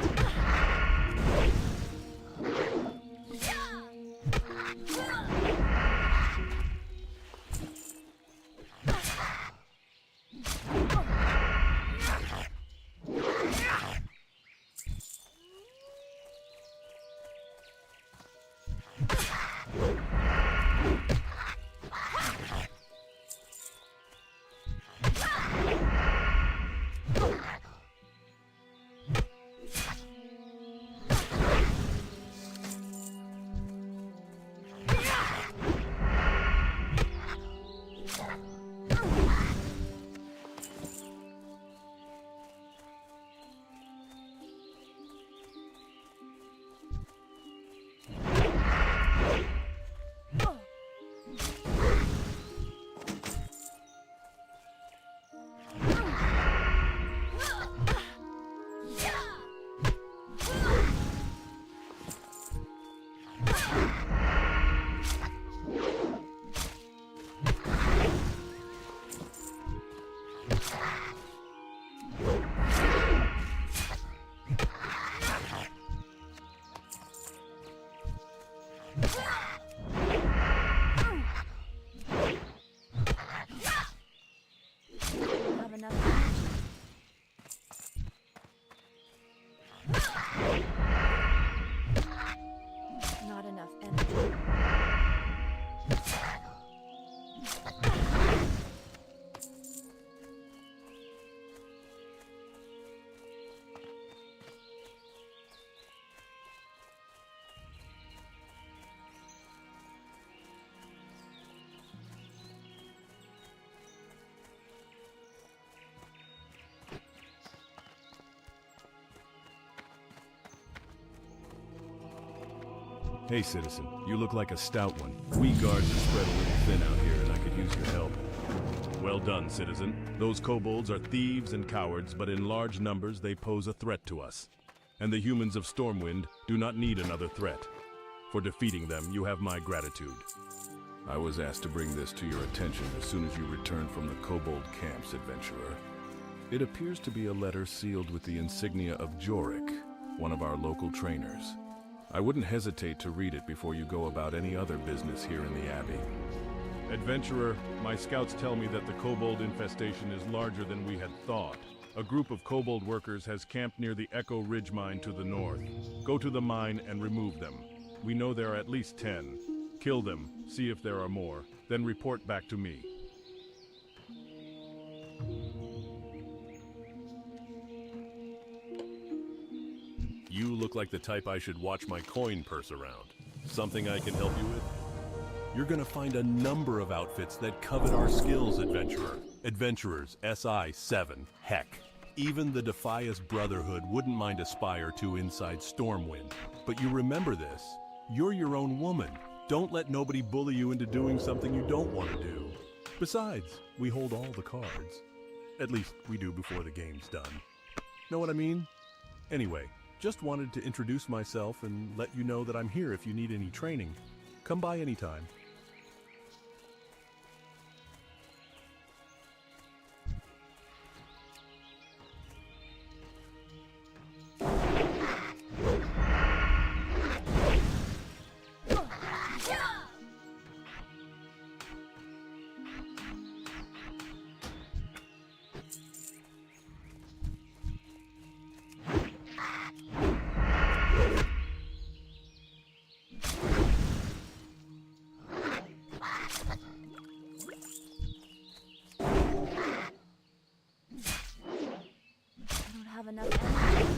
Hey, citizen, you look like a stout one. We guards are spread a little thin out here, and I could use your help. Well done, citizen. Those kobolds are thieves and cowards, but in large numbers they pose a threat to us. And the humans of Stormwind do not need another threat. For defeating them, you have my gratitude. I was asked to bring this to your attention as soon as you return from the kobold camps, adventurer. It appears to be a letter sealed with the insignia of Jorik, one of our local trainers. I wouldn't hesitate to read it before you go about any other business here in the Abbey. Adventurer, my scouts tell me that the kobold infestation is larger than we had thought. A group of kobold workers has camped near the Echo Ridge mine to the north. Go to the mine and remove them. We know there are at least 10. Kill them, see if there are more, then report back to me. You look like the type I should watch my coin purse around. Something I can help you with? You're gonna find a number of outfits that covet our skills, adventurer. Adventurers, SI-7, heck. Even the Defias Brotherhood wouldn't mind a spy or two inside Stormwind. But you remember this, you're your own woman. Don't let nobody bully you into doing something you don't want to do. Besides, we hold all the cards. At least we do before the game's done. Know what I mean? Anyway, just wanted to introduce myself and let you know that I'm here if you need any training. Come by anytime. Have enough energy.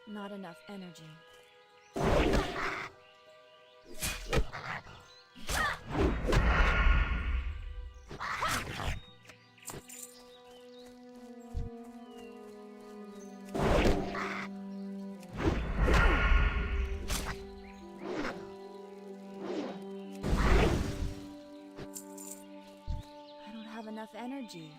Not enough energy. I don't have enough energy.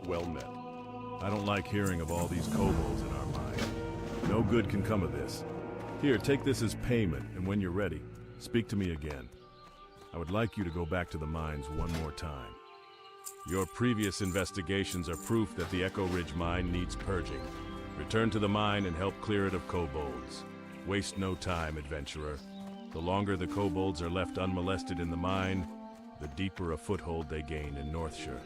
Well met. I don't like hearing of all these kobolds in our mine. No good can come of this. Here, take this as payment, and when you're ready, speak to me again. I would like you to go back to the mines one more time. Your previous investigations are proof that the Echo Ridge mine needs purging. Return to the mine and help clear it of kobolds. Waste no time, adventurer. The longer the kobolds are left unmolested in the mine, the deeper a foothold they gain in Northshire.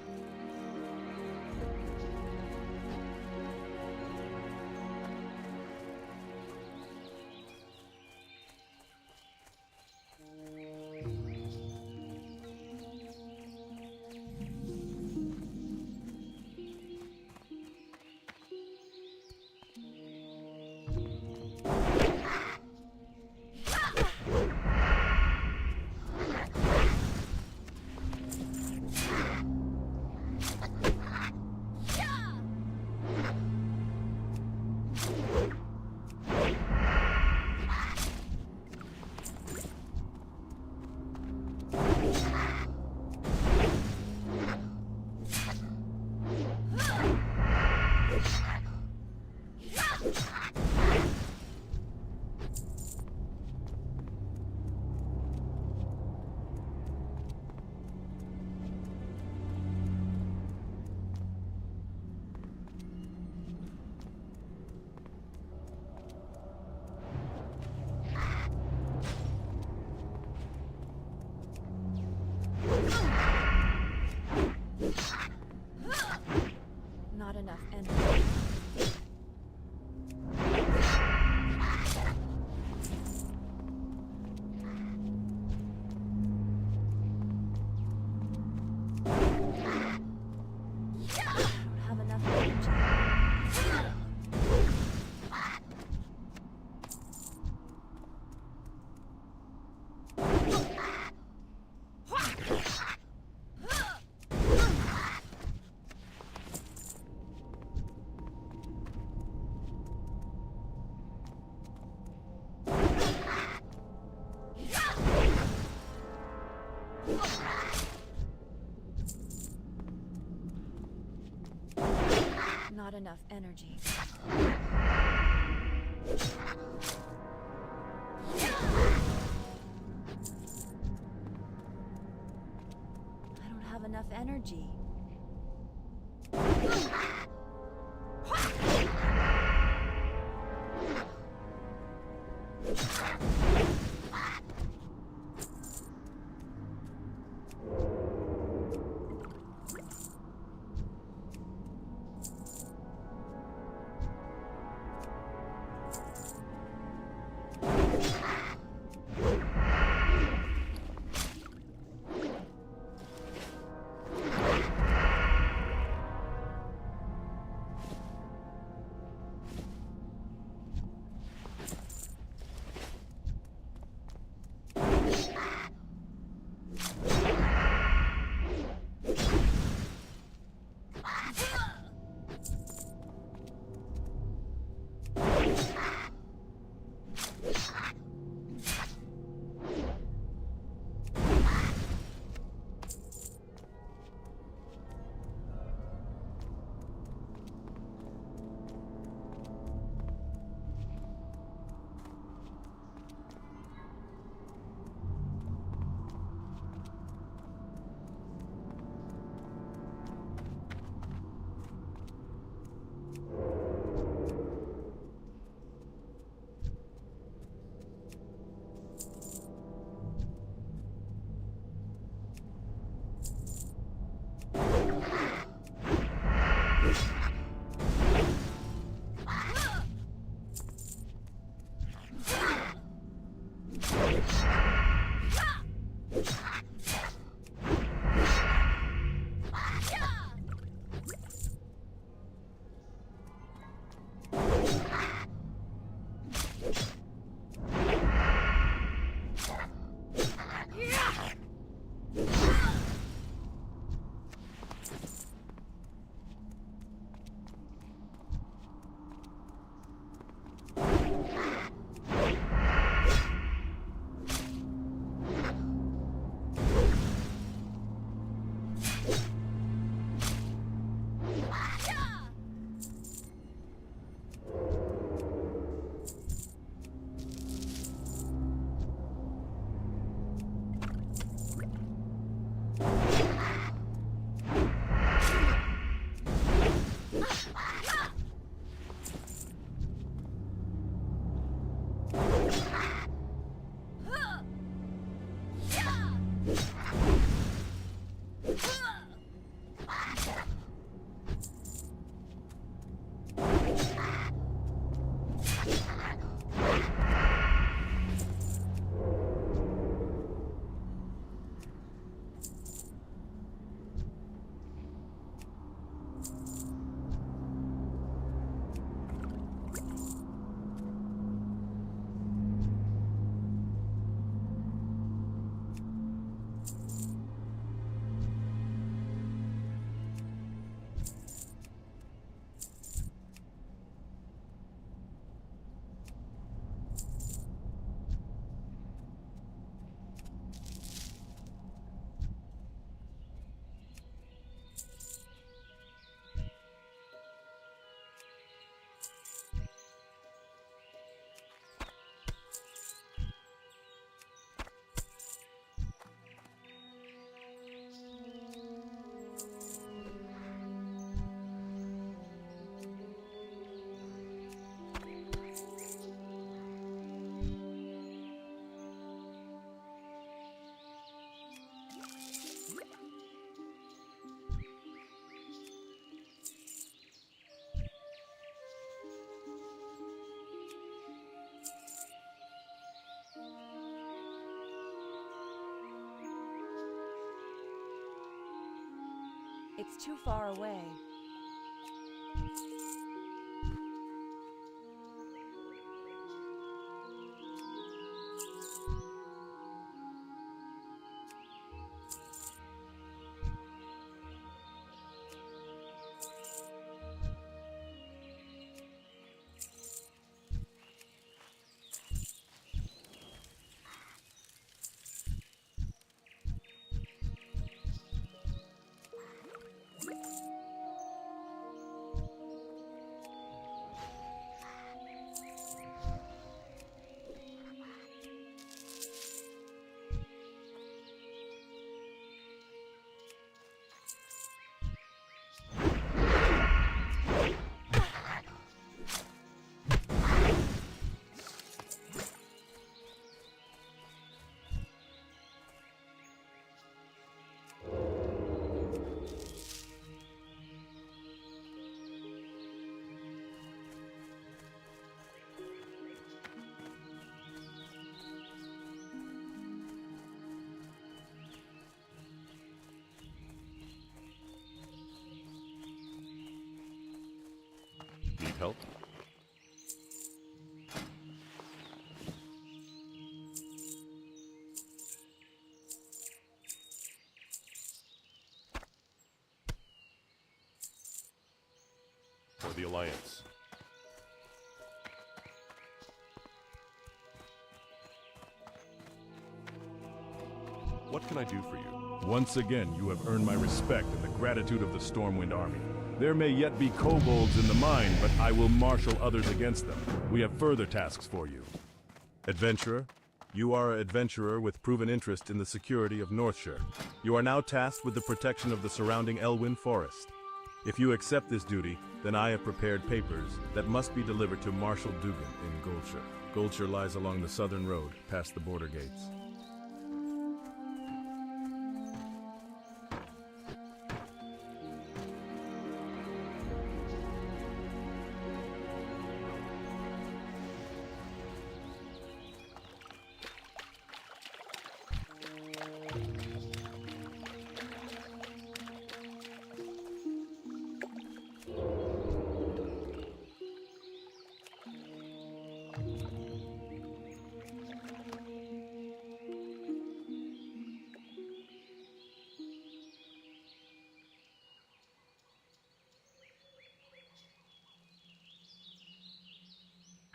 Not enough energy. Not enough energy. I don't have enough energy. It's too far away. Need help? For the Alliance. What can I do for you? Once again, you have earned my respect and the gratitude of the Stormwind Army. There may yet be kobolds in the mine, but I will marshal others against them. We have further tasks for you. Adventurer, you are an adventurer with proven interest in the security of Northshire. You are now tasked with the protection of the surrounding Elwyn Forest. If you accept this duty, then I have prepared papers that must be delivered to Marshal Dugan in Goldshire. Goldshire lies along the southern road, past the border gates.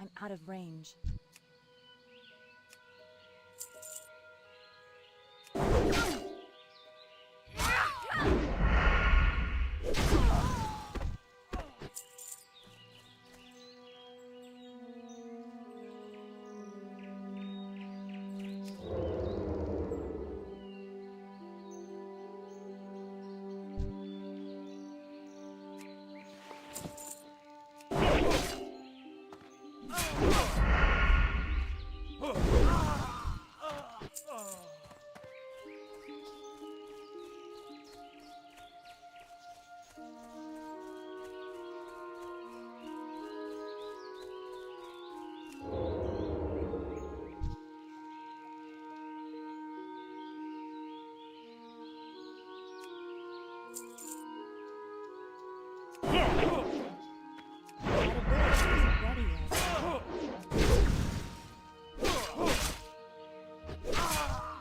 I'm out of range.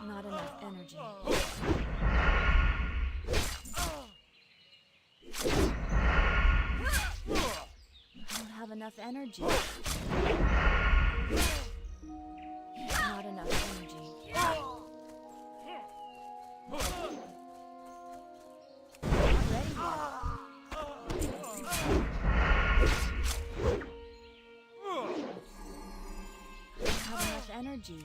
Not enough energy. I don't have enough energy. Not enough energy. Not ready yet. I don't have enough energy.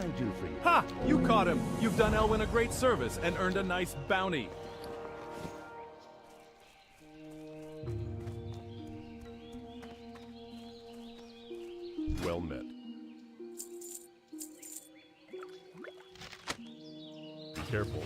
I do for you? Ha! You caught him! You've done Elwyn a great service and earned a nice bounty. Well met. Be careful.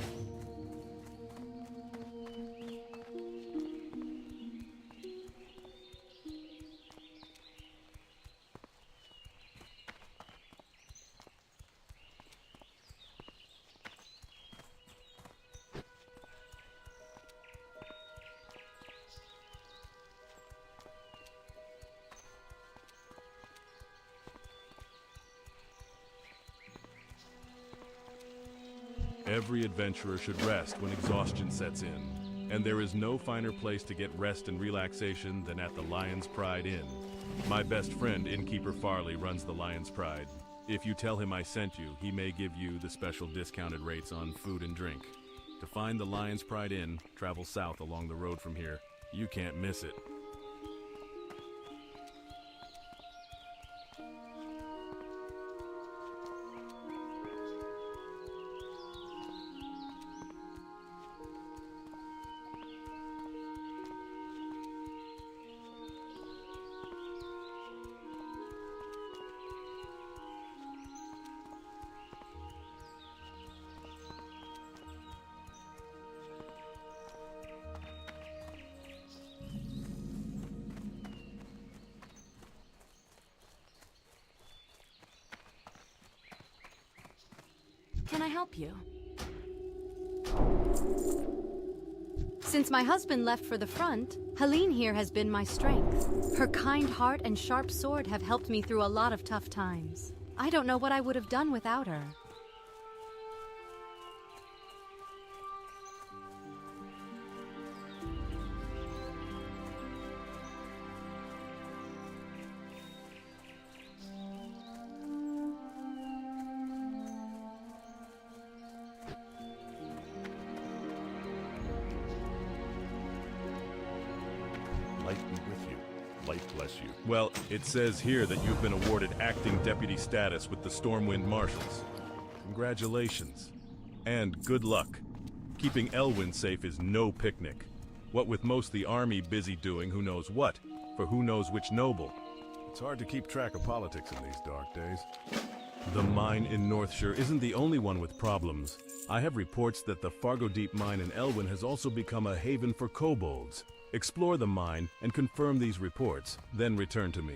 Every adventurer should rest when exhaustion sets in, and there is no finer place to get rest and relaxation than at the Lion's Pride Inn. My best friend, Innkeeper Farley, runs the Lion's Pride. If you tell him I sent you, he may give you the special discounted rates on food and drink. To find the Lion's Pride Inn, travel south along the road from here. You can't miss it. Can I help you? Since my husband left for the front, Helene here has been my strength. Her kind heart and sharp sword have helped me through a lot of tough times. I don't know what I would have done without her. Light be with you. Light bless you. Well, it says here that you've been awarded acting deputy status with the Stormwind Marshals. Congratulations. And good luck. Keeping Elwyn safe is no picnic. What with most the army busy doing who knows what, for who knows which noble. It's hard to keep track of politics in these dark days. The mine in Northshire isn't the only one with problems. I have reports that the Fargo Deep mine in Elwyn has also become a haven for kobolds. Explore the mine and confirm these reports, then return to me.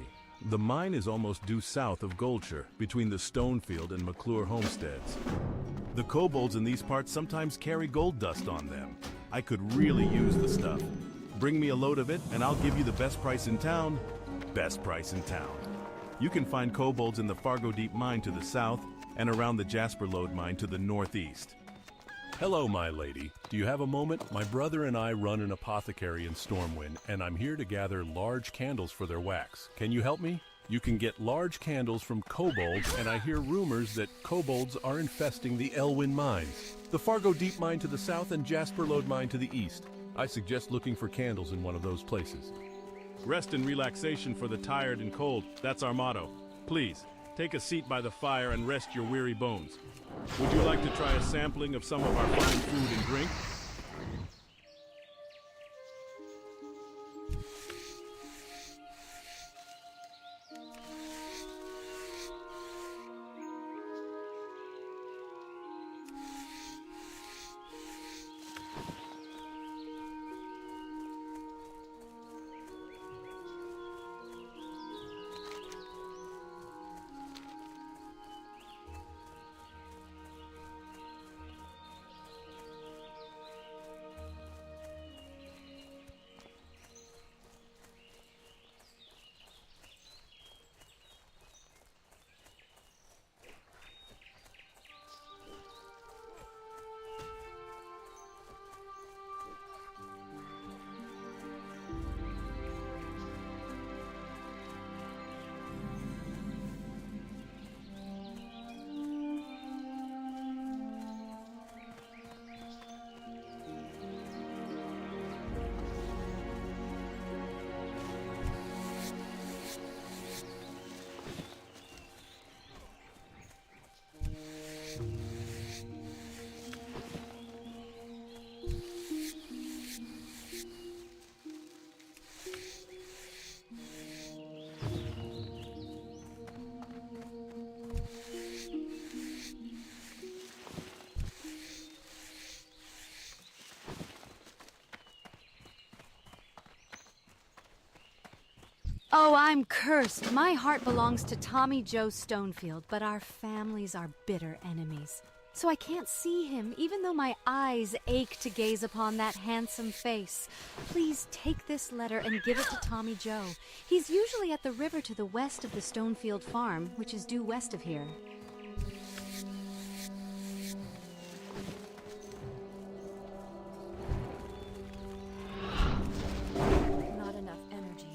The mine is almost due south of Goldshire, between the Stonefield and McClure homesteads. The kobolds in these parts sometimes carry gold dust on them. I could really use the stuff. Bring me a load of it and I'll give you the best price in town. Best price in town. You can find kobolds in the Fargo Deep mine to the south and around the Jasper Lode mine to the northeast. Hello, my lady. Do you have a moment? My brother and I run an apothecary in Stormwind, and I'm here to gather large candles for their wax. Can you help me? You can get large candles from kobolds, and I hear rumors that kobolds are infesting the Elwyn mines. The Fargo Deep mine to the south and Jasper Lode mine to the east. I suggest looking for candles in one of those places. Rest and relaxation for the tired and cold. That's our motto. Please, take a seat by the fire and rest your weary bones. Would you like to try a sampling of some of our fine food and drink? Oh, I'm cursed. My heart belongs to Tommy Joe Stonefield, but our families are bitter enemies. So I can't see him, even though my eyes ache to gaze upon that handsome face. Please take this letter and give it to Tommy Joe. He's usually at the river to the west of the Stonefield farm, which is due west of here. Not enough energy.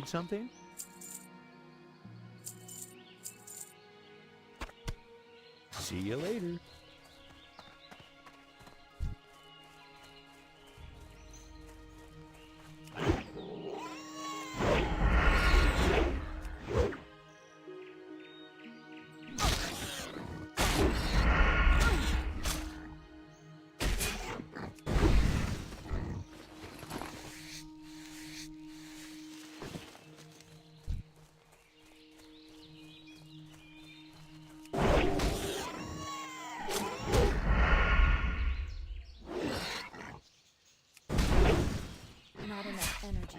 Need something? See you later. Not enough energy.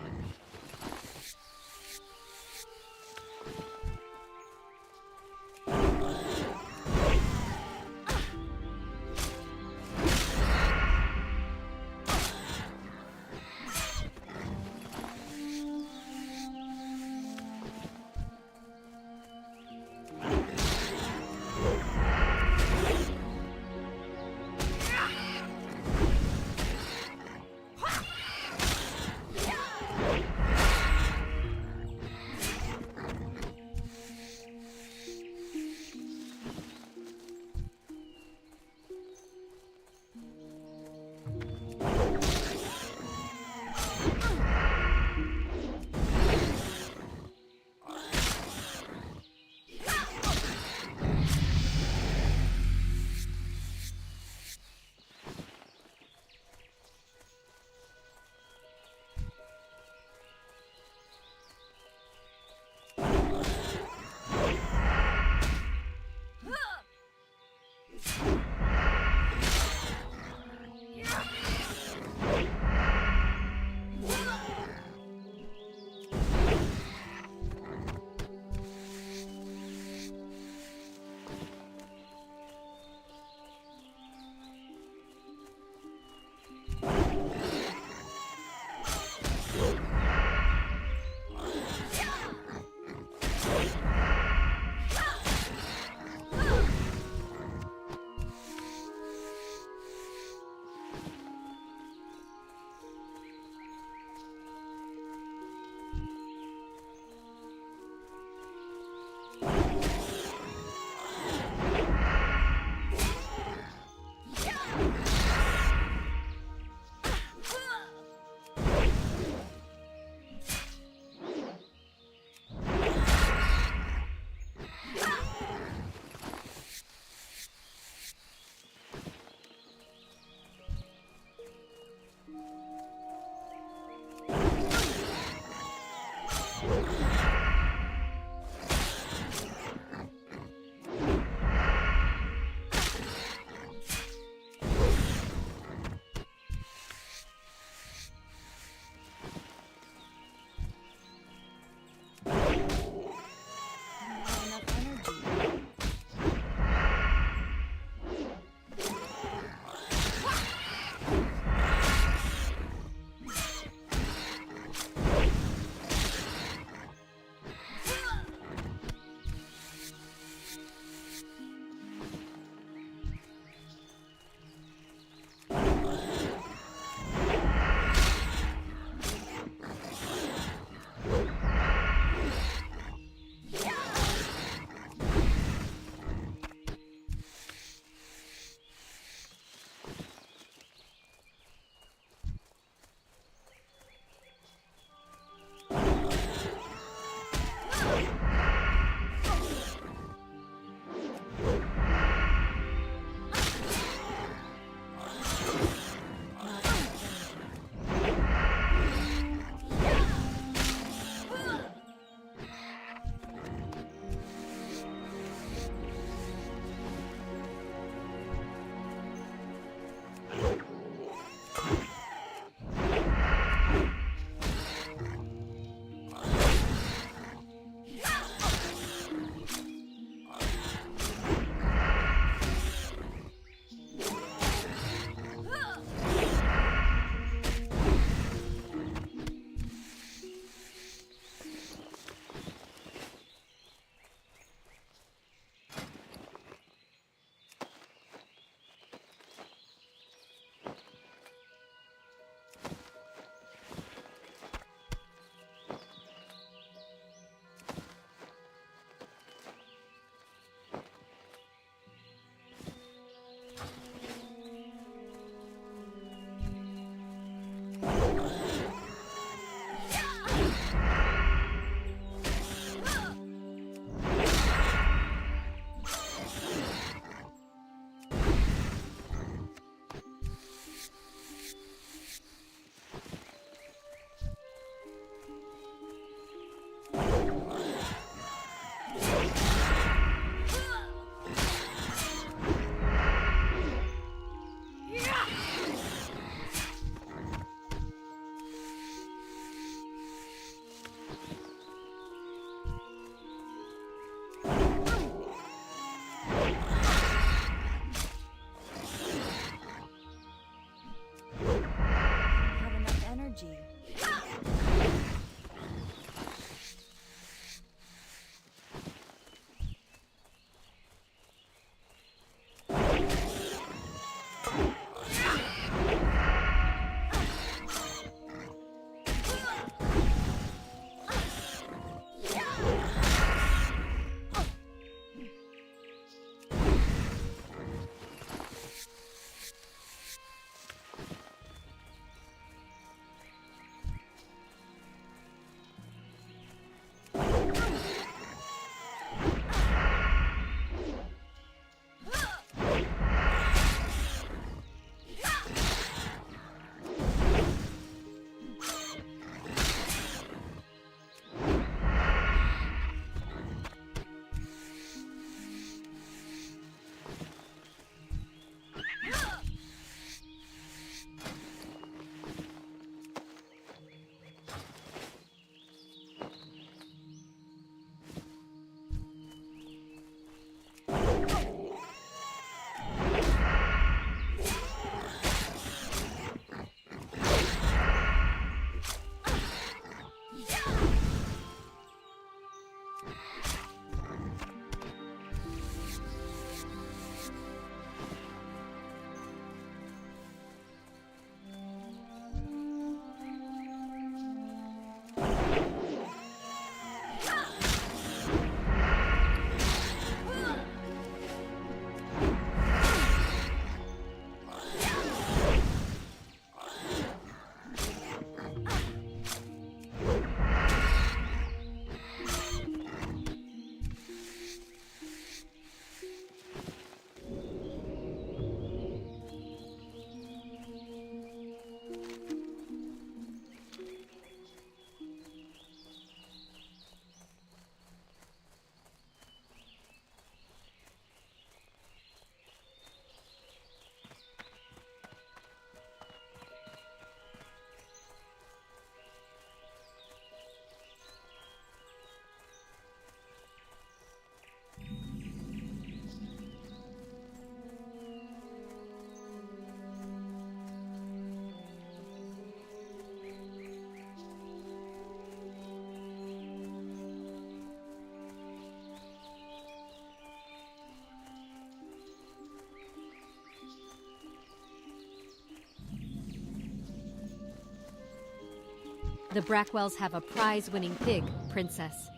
The Brackwells have a prize-winning pig, Princess.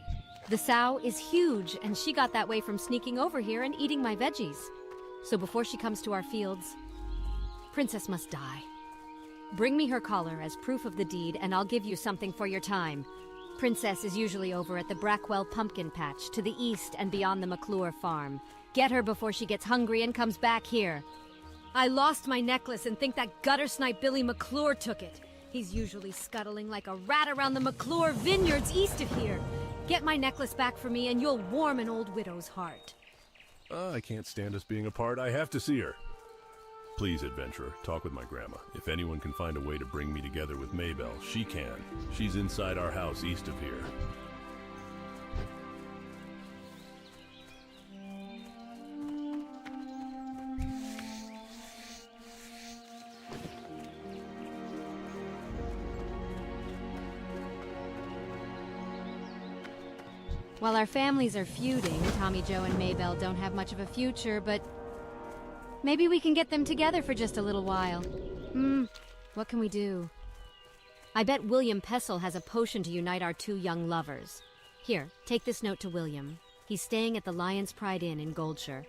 The sow is huge, and she got that way from sneaking over here and eating my veggies. So before she comes to our fields, Princess must die. Bring me her collar as proof of the deed, and I'll give you something for your time. Princess is usually over at the Brackwell pumpkin patch, to the east and beyond the McClure farm. Get her before she gets hungry and comes back here. I lost my necklace and think that gutter snipe Billy McClure took it. He's usually scuttling like a rat around the McClure vineyards east of here. Get my necklace back for me and you'll warm an old widow's heart. I can't stand us being apart. I have to see her. Please, adventurer, talk with my grandma. If anyone can find a way to bring me together with Maybelle, she can. She's inside our house east of here. While our families are feuding, Tommy Joe and Maybelle don't have much of a future, but maybe we can get them together for just a little while. What can we do? I bet William Pessel has a potion to unite our two young lovers. Here, take this note to William. He's staying at the Lion's Pride Inn in Goldshire.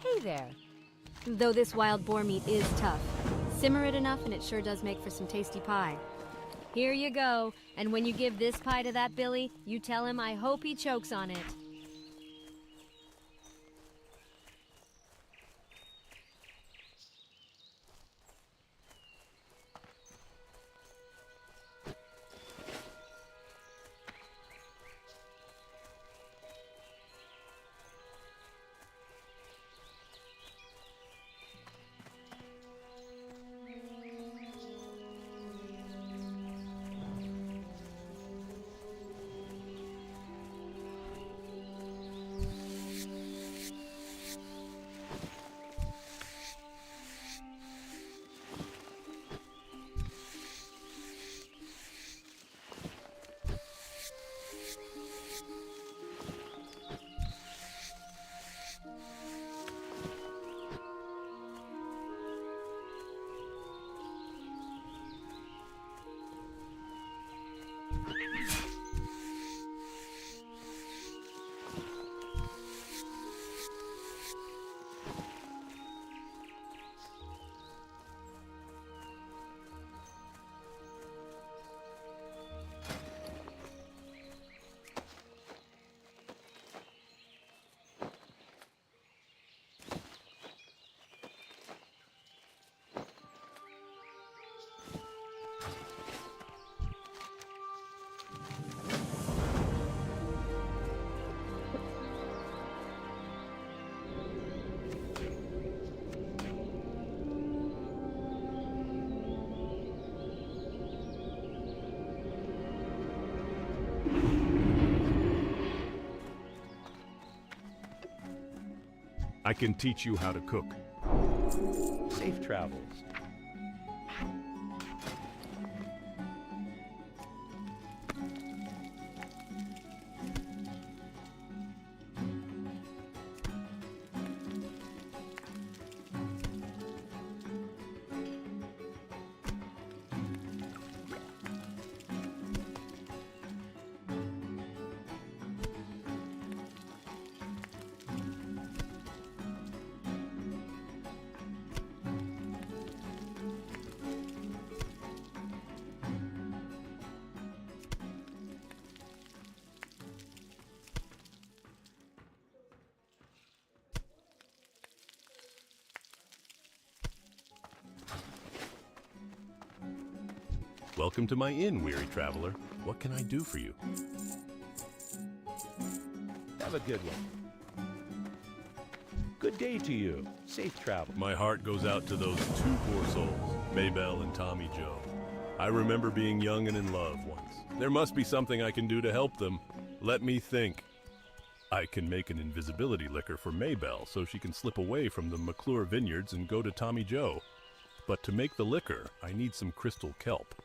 Hey there. Though this wild boar meat is tough, simmer it enough and it sure does make for some tasty pie. Here you go, and when you give this pie to that Billy, you tell him I hope he chokes on it. I can teach you how to cook. Safe travels. Welcome to my inn, weary traveler. What can I do for you? Have a good one. Good day to you. Safe travel. My heart goes out to those two poor souls, Maybelle and Tommy Joe. I remember being young and in love once. There must be something I can do to help them. Let me think. I can make an invisibility liquor for Maybelle so she can slip away from the McClure vineyards and go to Tommy Joe. But to make the liquor, I need some crystal kelp.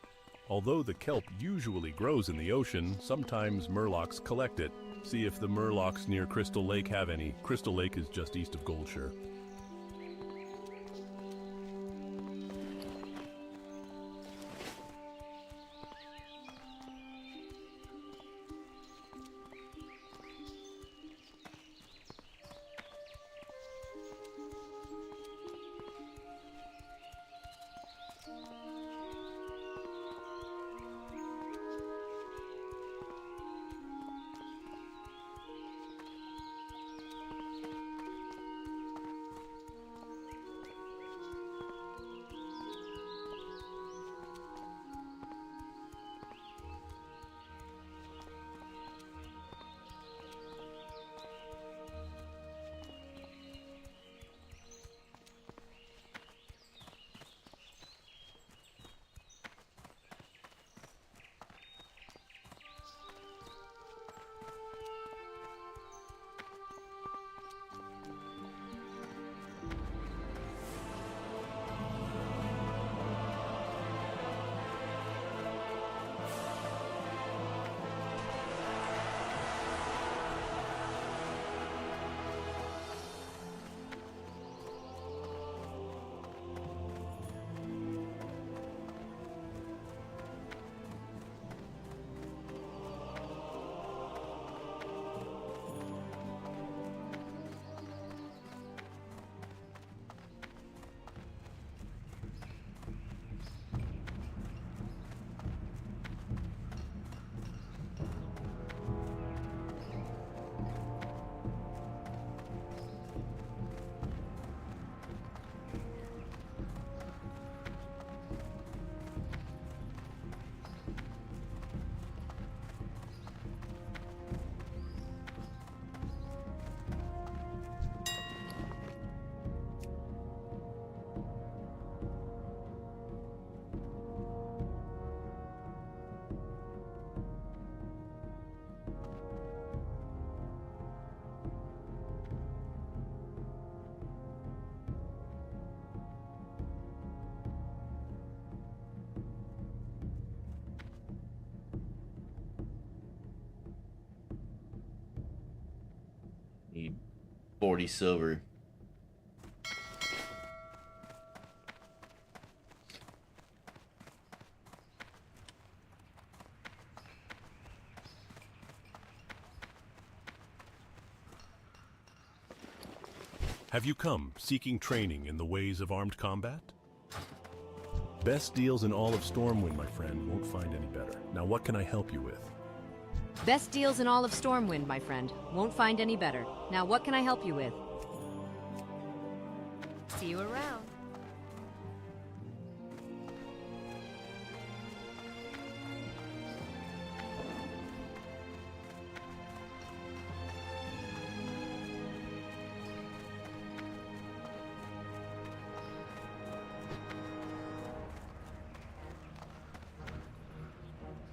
Although the kelp usually grows in the ocean, sometimes murlocs collect it. See if the murlocs near Crystal Lake have any. Crystal Lake is just east of Goldshire. Need 40 silver. Have you come seeking training in the ways of armed combat? Best deals in all of Stormwind, my friend. Won't find any better. Now what can I help you with? Best deals in all of Stormwind, my friend. Won't find any better. Now what can I help you with? See you around.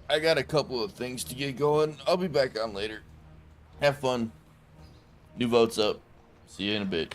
I got a couple of things to get going. I'll be back on later. Have fun. New votes up. See you in a bit.